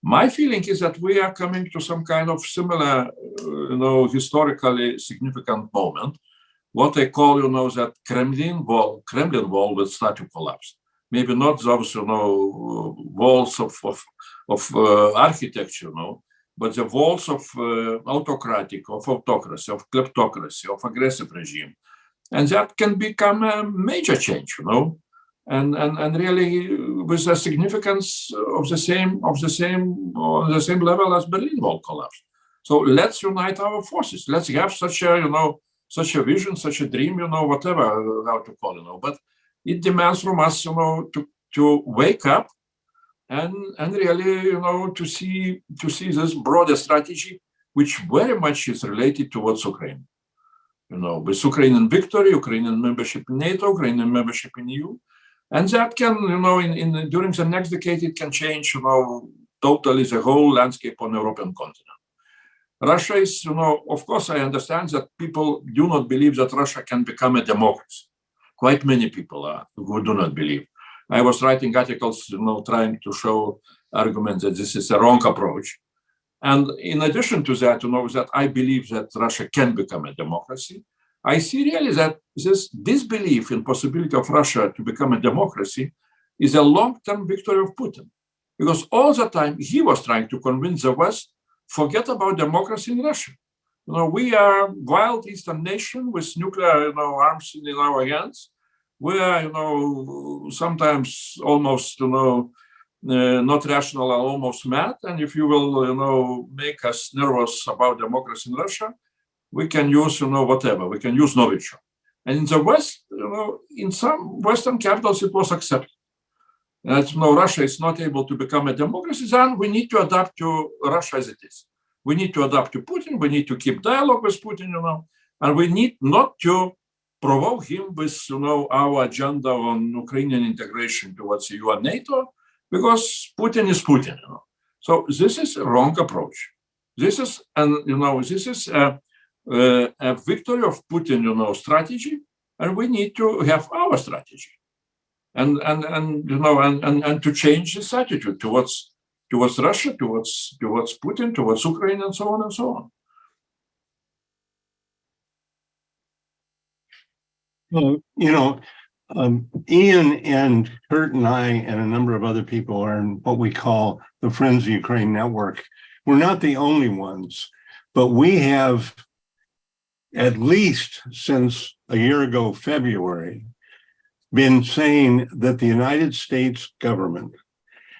My feeling is that we are coming to some kind of similar, historically significant moment. What I call, that Kremlin wall will start to collapse. Maybe not those, walls of architecture, but the walls of autocracy, of kleptocracy, of aggressive regime, and that can become a major change, and really with a significance of the same level as Berlin Wall collapse. So let's unite our forces. Let's have such a vision, such a dream, whatever how to call it, but it demands from us, to wake up and really, to see this broader strategy, which very much is related towards Ukraine. With Ukrainian victory, Ukrainian membership in NATO, Ukrainian membership in EU, and that can, during the next decade, it can change, totally the whole landscape on the European continent. Russia is, of course, I understand that people do not believe that Russia can become a democracy. Quite many people who do not believe. I was writing articles, trying to show arguments that this is a wrong approach. And in addition to that, that I believe that Russia can become a democracy. I see really that this disbelief in possibility of Russia to become a democracy is a long-term victory of Putin. Because all the time he was trying to convince the West, forget about democracy in Russia. We are wild Eastern nation with nuclear, arms in our hands. We are, sometimes almost, not rational and almost mad. And if you will, make us nervous about democracy in Russia, we can use, whatever. We can use Novichok. And in the West, in some Western capitals, it was accepted. That Russia is not able to become a democracy, then we need to adapt to Russia as it is. We need to adapt to Putin. We need to keep dialogue with Putin, and we need not to provoke him with, our agenda on Ukrainian integration towards EU and NATO, because Putin is Putin. So this is a wrong approach. This is, this is a victory of Putin, strategy, and we need to have our strategy, and to change this attitude towards Russia, towards Putin, towards Ukraine, and so on and so on. Well, Ian and Kurt and I and a number of other people are in what we call the Friends of Ukraine network. We're not the only ones, but we have, at least since a year ago, February, been saying that the United States government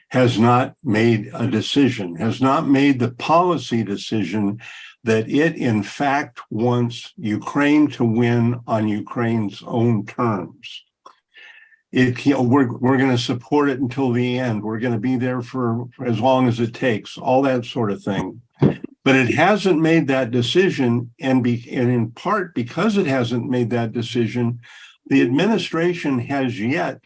has not made a decision, has not made the policy decision that it in fact wants Ukraine to win on Ukraine's own terms. We're going to support it until the end. We're going to be there for as long as it takes, all that sort of thing. But it hasn't made that decision, and in part because it hasn't made that decision, the administration has yet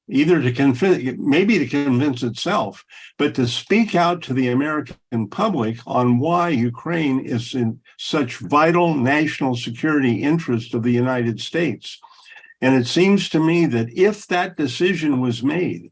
either to convince itself, but to speak out to the American public on why Ukraine is in such vital national security interest of the United States. And it seems to me that if that decision was made,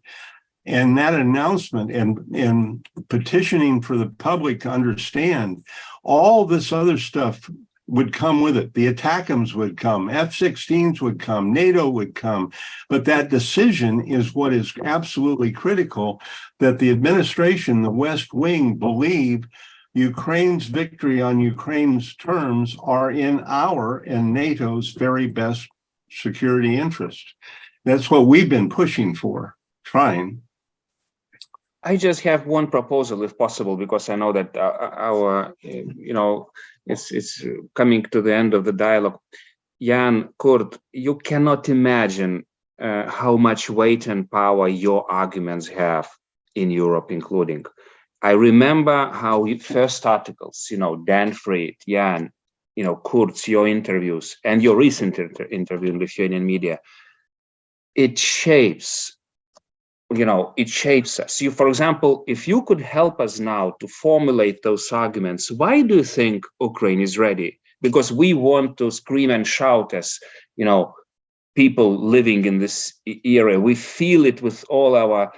and that announcement and petitioning for the public to understand, all this other stuff would come with it. The ATACMS would come, F-16s would come, NATO would come. But that decision is what is absolutely critical, that the administration, the West Wing, believe Ukraine's victory on Ukraine's terms are in our and NATO's very best security interest. That's what we've been pushing for, trying. I just have one proposal, if possible, because I know that our it's coming to the end of the dialogue. Jan, Kurt, you cannot imagine how much weight and power your arguments have in Europe, including. I remember how first articles, Dan Fried, Jan, Kurt, your interviews, and your recent interview in Lithuanian media, it shapes us. For example, if you could help us now to formulate those arguments, why do you think Ukraine is ready? Because we want to scream and shout as, people living in this era. We feel it with all our,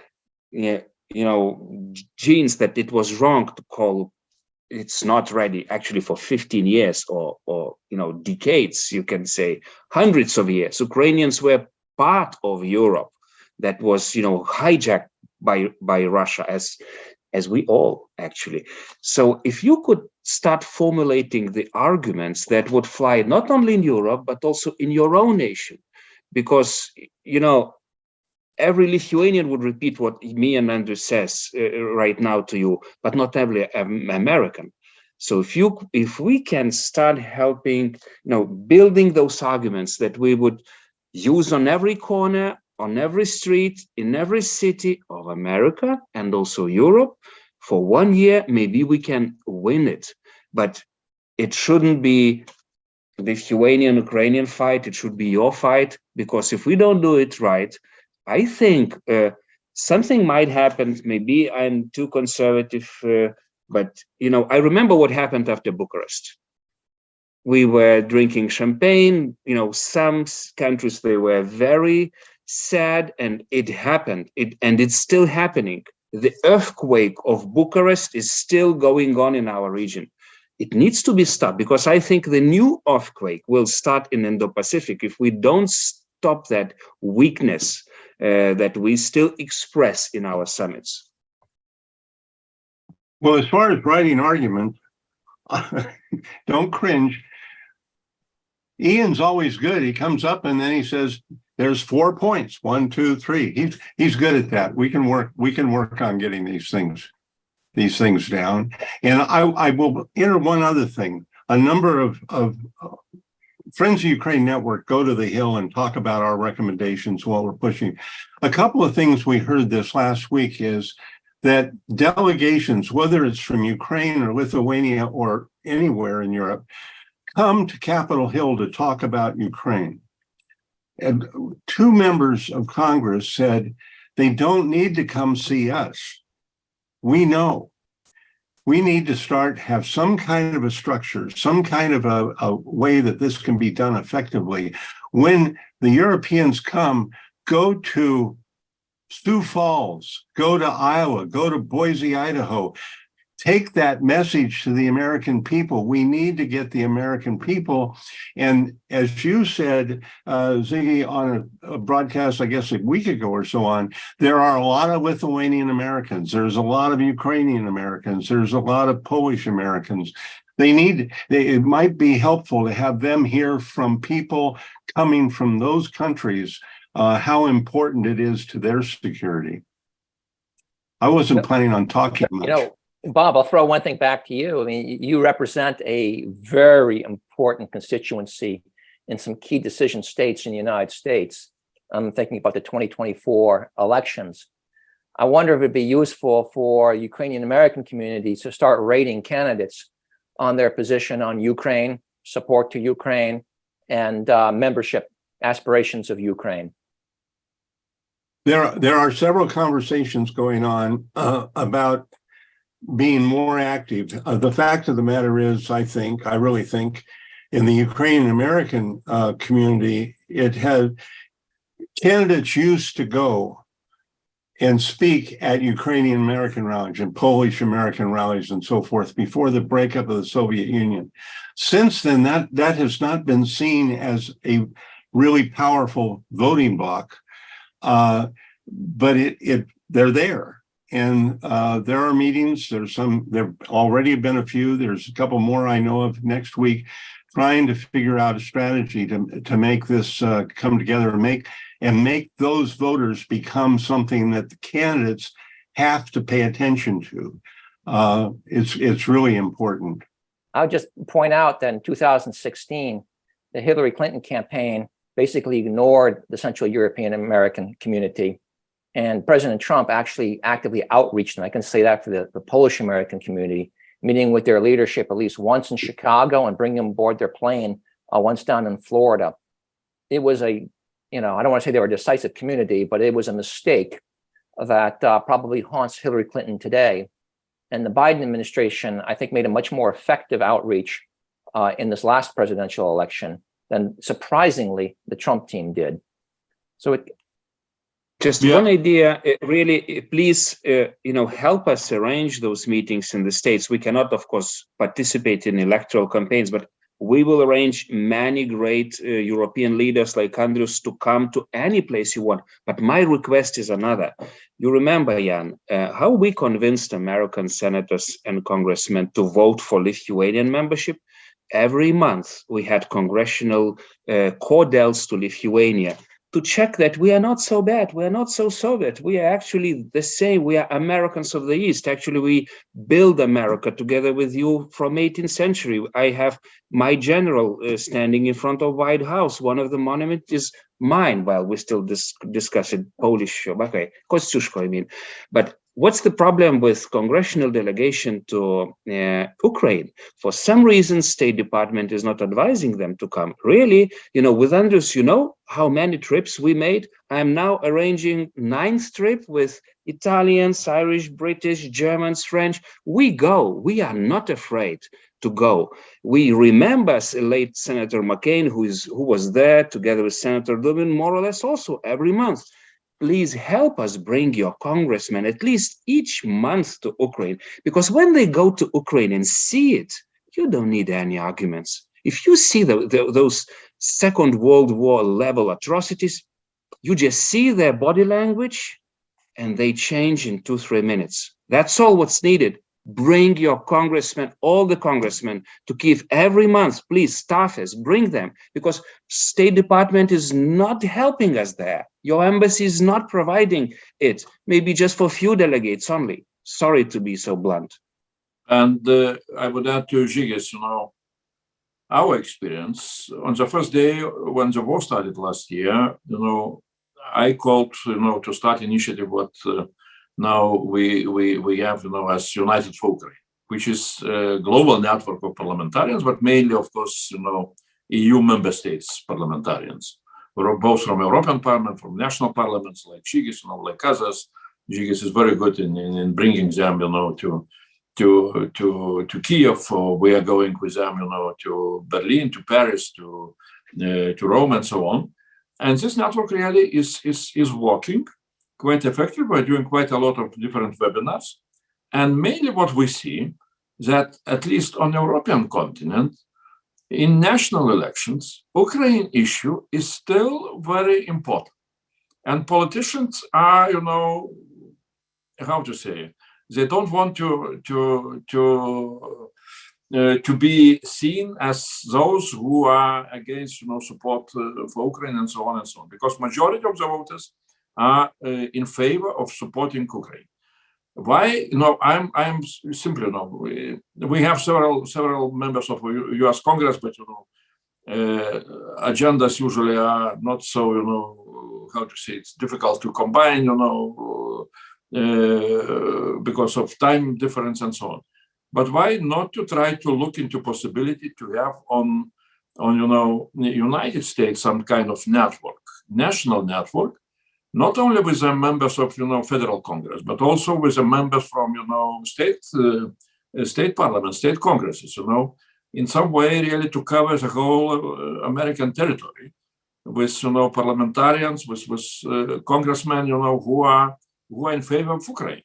genes that it was wrong to call it's not ready, actually, for 15 years or decades, you can say, hundreds of years. Ukrainians were part of Europe that was, hijacked by Russia, as we all actually. So if you could start formulating the arguments that would fly not only in Europe, but also in your own nation, because, every Lithuanian would repeat what me and Andrew says right now to you, but not every American. So if we can start helping, building those arguments that we would use on every corner, on every street, in every city of America and also Europe, for 1 year, maybe we can win it. But it shouldn't be Lithuanian-Ukrainian fight, it should be your fight, because if we don't do it right, I think something might happen. Maybe I'm too conservative, but, I remember what happened after Bucharest. We were drinking champagne, some countries, they were very sad, and it happened, and it's still happening. The earthquake of Bucharest is still going on in our region. It needs to be stopped, because I think the new earthquake will start in Indo-Pacific if we don't stop that weakness that we still express in our summits. Well, as far as writing arguments, don't cringe. Ian's always good. He comes up and then he says, there's 4 points, 1, 2, 3. He's good at that. We can work on getting these things down. And I will enter one other thing. A number of Friends of Ukraine Network go to the Hill and talk about our recommendations while we're pushing. A couple of things we heard this last week is that delegations, whether it's from Ukraine or Lithuania or anywhere in Europe, come to Capitol Hill to talk about Ukraine. And 2 members of Congress said they don't need to come see us. We know. We need to have some kind of a structure, some kind of a way that this can be done effectively. When the Europeans come, go to Sioux Falls, go to Iowa, go to Boise, Idaho. Take that message to the American people. We need to get the American people. And as you said, Ziggy, on a broadcast, I guess a week ago or so on, there are a lot of Lithuanian Americans. There's a lot of Ukrainian Americans. There's a lot of Polish Americans. It might be helpful to have them hear from people coming from those countries, how important it is to their security. I wasn't planning on talking much. Bob, I'll throw one thing back to you. I mean, you represent a very important constituency in some key decision states in the United States. I'm thinking about the 2024 elections. I wonder if it'd be useful for Ukrainian American communities to start rating candidates on their position on Ukraine, support to Ukraine, and membership aspirations of Ukraine. There are several conversations going on about being more active. The fact of the matter is, I really think, in the Ukrainian American community, candidates used to go and speak at Ukrainian American rallies and Polish American rallies and so forth before the breakup of the Soviet Union. Since then, that has not been seen as a really powerful voting bloc, but they're there. And there are meetings. There already been a few. There's a couple more I know of next week, trying to figure out a strategy to make this come together and make those voters become something that the candidates have to pay attention to. It's really important. I'll just point out that in 2016, the Hillary Clinton campaign basically ignored the Central European American community. And President Trump actually actively outreached them. I can say that for the Polish American community, meeting with their leadership at least once in Chicago and bringing them aboard their plane once down in Florida. It was I don't want to say they were a decisive community, but it was a mistake that probably haunts Hillary Clinton today. And the Biden administration, I think, made a much more effective outreach in this last presidential election than, surprisingly, the Trump team did. So one idea, please, help us arrange those meetings in the States. We cannot, of course, participate in electoral campaigns, but we will arrange many great European leaders like Andrius to come to any place you want. But my request is another. You remember, Jan, how we convinced American senators and congressmen to vote for Lithuanian membership? Every month, we had congressional cordels to Lithuania to check that we are not so bad, we are not so Soviet, we are actually the same, we are Americans of the East. Actually, we build America together with you from 18th century. I have my general standing in front of White House. One of the monuments is mine, while we still discuss it, Polish, okay, Kościuszko, I mean. But what's the problem with congressional delegation to Ukraine? For some reason, State Department is not advising them to come. Really, with Andrius, how many trips we made? I'm now arranging 9th trip with Italians, Irish, British, Germans, French. We go. We are not afraid to go. We remember late Senator McCain, who was there together with Senator Dubin, more or less also every month. Please help us bring your congressmen at least each month to Ukraine, because when they go to Ukraine and see it, you don't need any arguments. If you see those Second World War level atrocities, you just see their body language and they change in 2-3 minutes. That's all what's needed. Bring your congressmen, all the congressmen, to Kyiv every month. Please, staffers, bring them, because State Department is not helping us there. Your embassy is not providing it, maybe just for few delegates only. Sorry to be so blunt. And I would add to Ziggy's, our experience on the first day when the war started last year, I called, to start initiative what now we have, as United for Ukraine, which is a global network of parliamentarians, but mainly, of course, EU member states parliamentarians, both from European Parliament, from national parliaments like Žygis, like others. Žygis is very good in bringing them, to Kiev. We are going with them, to Berlin, to Paris, to Rome, and so on. And this network really is working quite effective. We're doing quite a lot of different webinars. And mainly what we see that, at least on the European continent, in national elections, Ukraine issue is still very important. And politicians are, how to say, they don't want to be seen as those who are against, support for Ukraine and so on and so on, because majority of the voters are in favor of supporting Ukraine. Why? I'm simply we have several members of U.S. Congress, but agendas usually are not so, how to say, it's difficult to combine, because of time difference and so on. But why not to try to look into possibility to have on the United States some kind of network, national network, not only with the members of federal Congress, but also with the members from state parliament, state congresses, in some way really to cover the whole American territory with parliamentarians, with congressmen, who are in favor of Ukraine.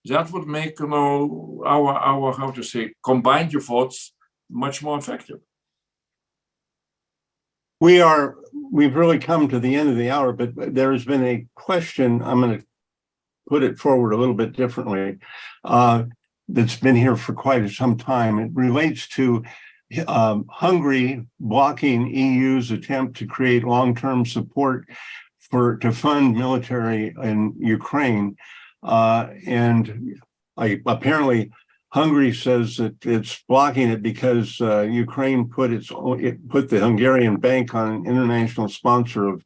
That would make our how to say, combined efforts much more effective. We've really come to the end of the hour, but there has been a question. I'm going to put it forward a little bit differently. That's been here for quite some time. It relates to Hungary blocking EU's attempt to create long-term support to fund military in Ukraine. And apparently Hungary says that it's blocking it because Ukraine put the Hungarian bank on an international sponsor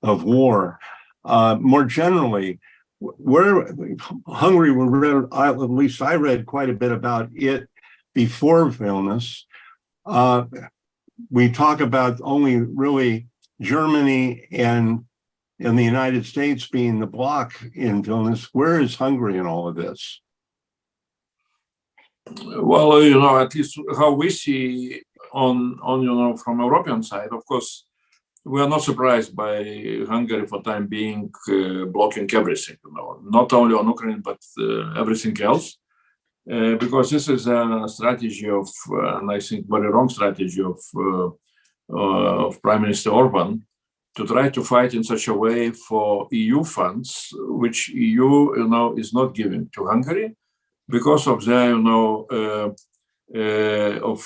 of war. More generally, where Hungary at least I read quite a bit about it before Vilnius. We talk about only really Germany and the United States being the bloc in Vilnius. Where is Hungary in all of this? Well, at least how we see on from European side, of course, we are not surprised by Hungary for time being blocking everything, not only on Ukraine, but everything else. Because this is a strategy of, and I think very wrong strategy of Prime Minister Orban, to try to fight in such a way for EU funds, which EU, is not giving to Hungary, because of their,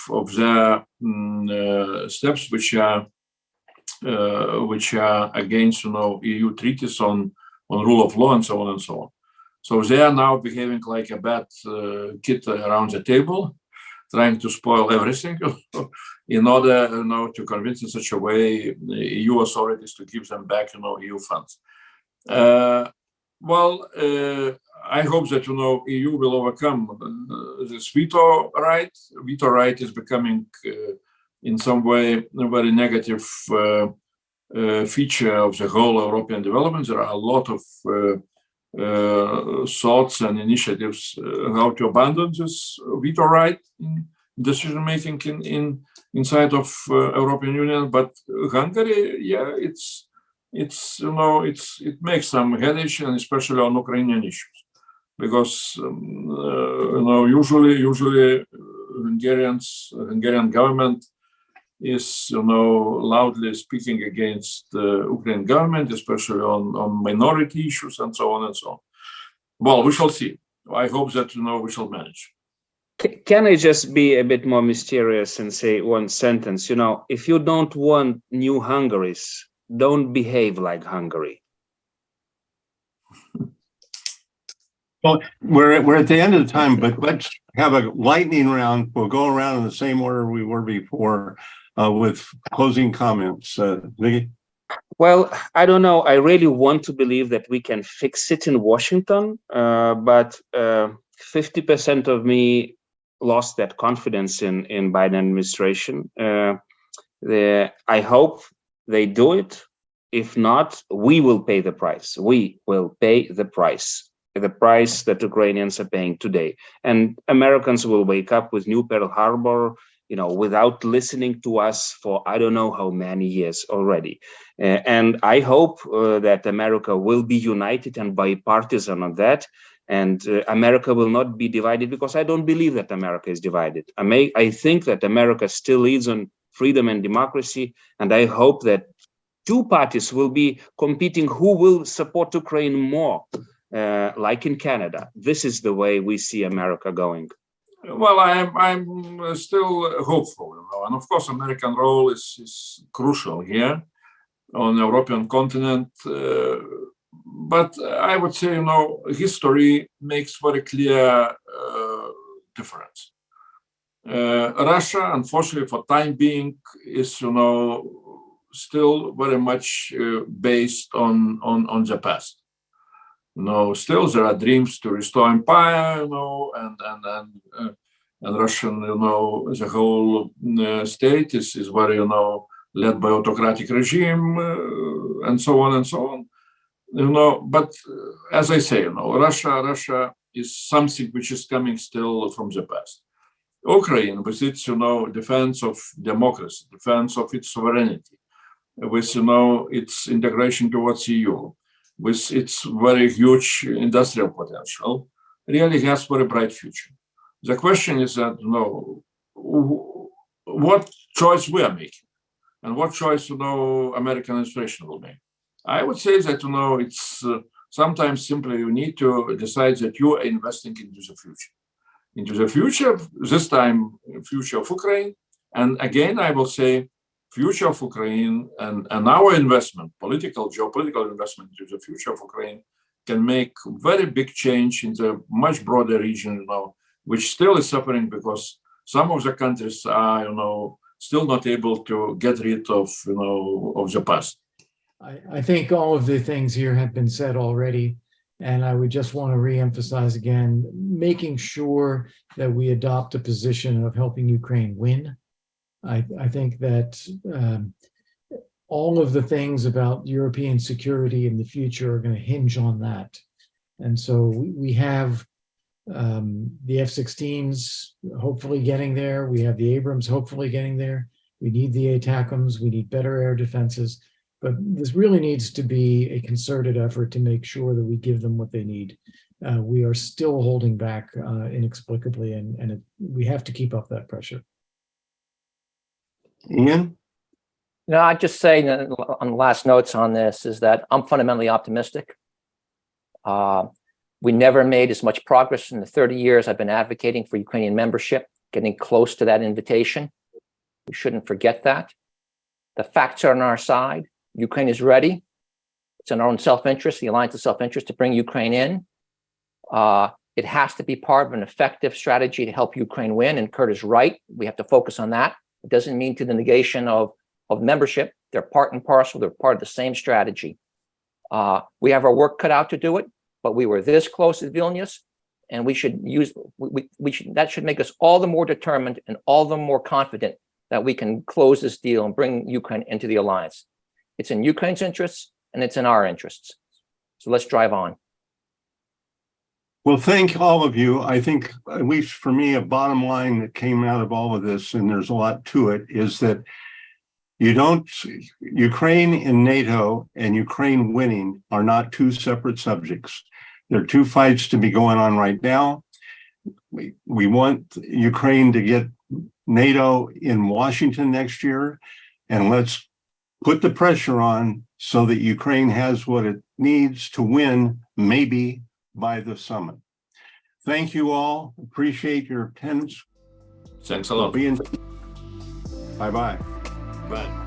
of their steps which are against, EU treaties on rule of law and so on and so on. So they are now behaving like a bad kid around the table, trying to spoil everything in order, to convince in such a way EU authorities to give them back, EU funds. I hope that, EU will overcome this veto right. Veto right is becoming, in some way, a very negative feature of the whole European development. There are a lot of thoughts and initiatives how to abandon this veto right in decision making inside of European Union. But Hungary, yeah, it makes some headache, and especially on Ukrainian issues, because usually Hungarian government is loudly speaking against the Ukrainian government, especially on minority issues and so on and so on. Well, we shall see. I hope that we shall manage. Can I just be a bit more mysterious and say one sentence? If you don't want new Hungaries, don't behave like Hungary. Well, we're at the end of the time, but let's have a lightning round. We'll go around in the same order we were before with closing comments. Ziggy? Well, I don't know. I really want to believe that we can fix it in Washington, but 50% of me lost that confidence in Biden administration. I hope they do it. If not, we will pay the price. We will pay the price that Ukrainians are paying today. And Americans will wake up with new Pearl Harbor, without listening to us for I don't know how many years already. And I hope that America will be united and bipartisan on that. And America will not be divided, because I don't believe that America is divided. I think that America still leads on freedom and democracy. And I hope that two parties will be competing who will support Ukraine more, like in Canada. This is the way we see America going. Well, I'm still hopeful, and of course, American role is crucial here on the European continent. But I would say, history makes very clear difference. Russia, unfortunately, for time being, is still very much based on the past. Still there are dreams to restore empire, and Russian, the whole state is very, led by autocratic regime, and so on and so on. But as I say, Russia is something which is coming still from the past. Ukraine, with its, defense of democracy, defense of its sovereignty, with, its integration towards EU, with its very huge industrial potential, really has very bright future. The question is that, what choice we are making, and what choice, American administration will make. I would say that, it's sometimes simply you need to decide that you are investing into the future, this time, future of Ukraine. And again, I will say, future of Ukraine and our investment, geopolitical investment into the future of Ukraine can make very big change in the much broader region, which still is suffering because some of the countries are, still not able to get rid of the past. I think all of the things here have been said already, and I would just want to reemphasize again, making sure that we adopt a position of helping Ukraine win. I think that all of the things about European security in the future are going to hinge on that. And so we have the F-16s hopefully getting there. We have the Abrams hopefully getting there. We need the ATACMS. We need better air defenses. But this really needs to be a concerted effort to make sure that we give them what they need. We are still holding back inexplicably, and we have to keep up that pressure. Ian? I'd just say on the last notes on this is that I'm fundamentally optimistic. We never made as much progress in the 30 years I've been advocating for Ukrainian membership, getting close to that invitation. We shouldn't forget that. The facts are on our side. Ukraine is ready. It's in our own self-interest, the alliance of self-interest, to bring Ukraine in. It has to be part of an effective strategy to help Ukraine win. And Kurt is right. We have to focus on that. It doesn't mean to the negation of membership. They're part and parcel. They're part of the same strategy. We have our work cut out to do it, but we were this close at Vilnius, and that should make us all the more determined and all the more confident that we can close this deal and bring Ukraine into the alliance. It's in Ukraine's interests, and it's in our interests. So let's drive on. Well, thank all of you. I think, at least for me, a bottom line that came out of all of this, and there's a lot to it, is that Ukraine and NATO and Ukraine winning are not two separate subjects. There are two fights to be going on right now. We want Ukraine to get NATO in Washington next year, and let's put the pressure on so that Ukraine has what it needs to win, maybe by the summit. Thank you all. Appreciate your attendance. Thanks a lot. Bye-bye. Bye.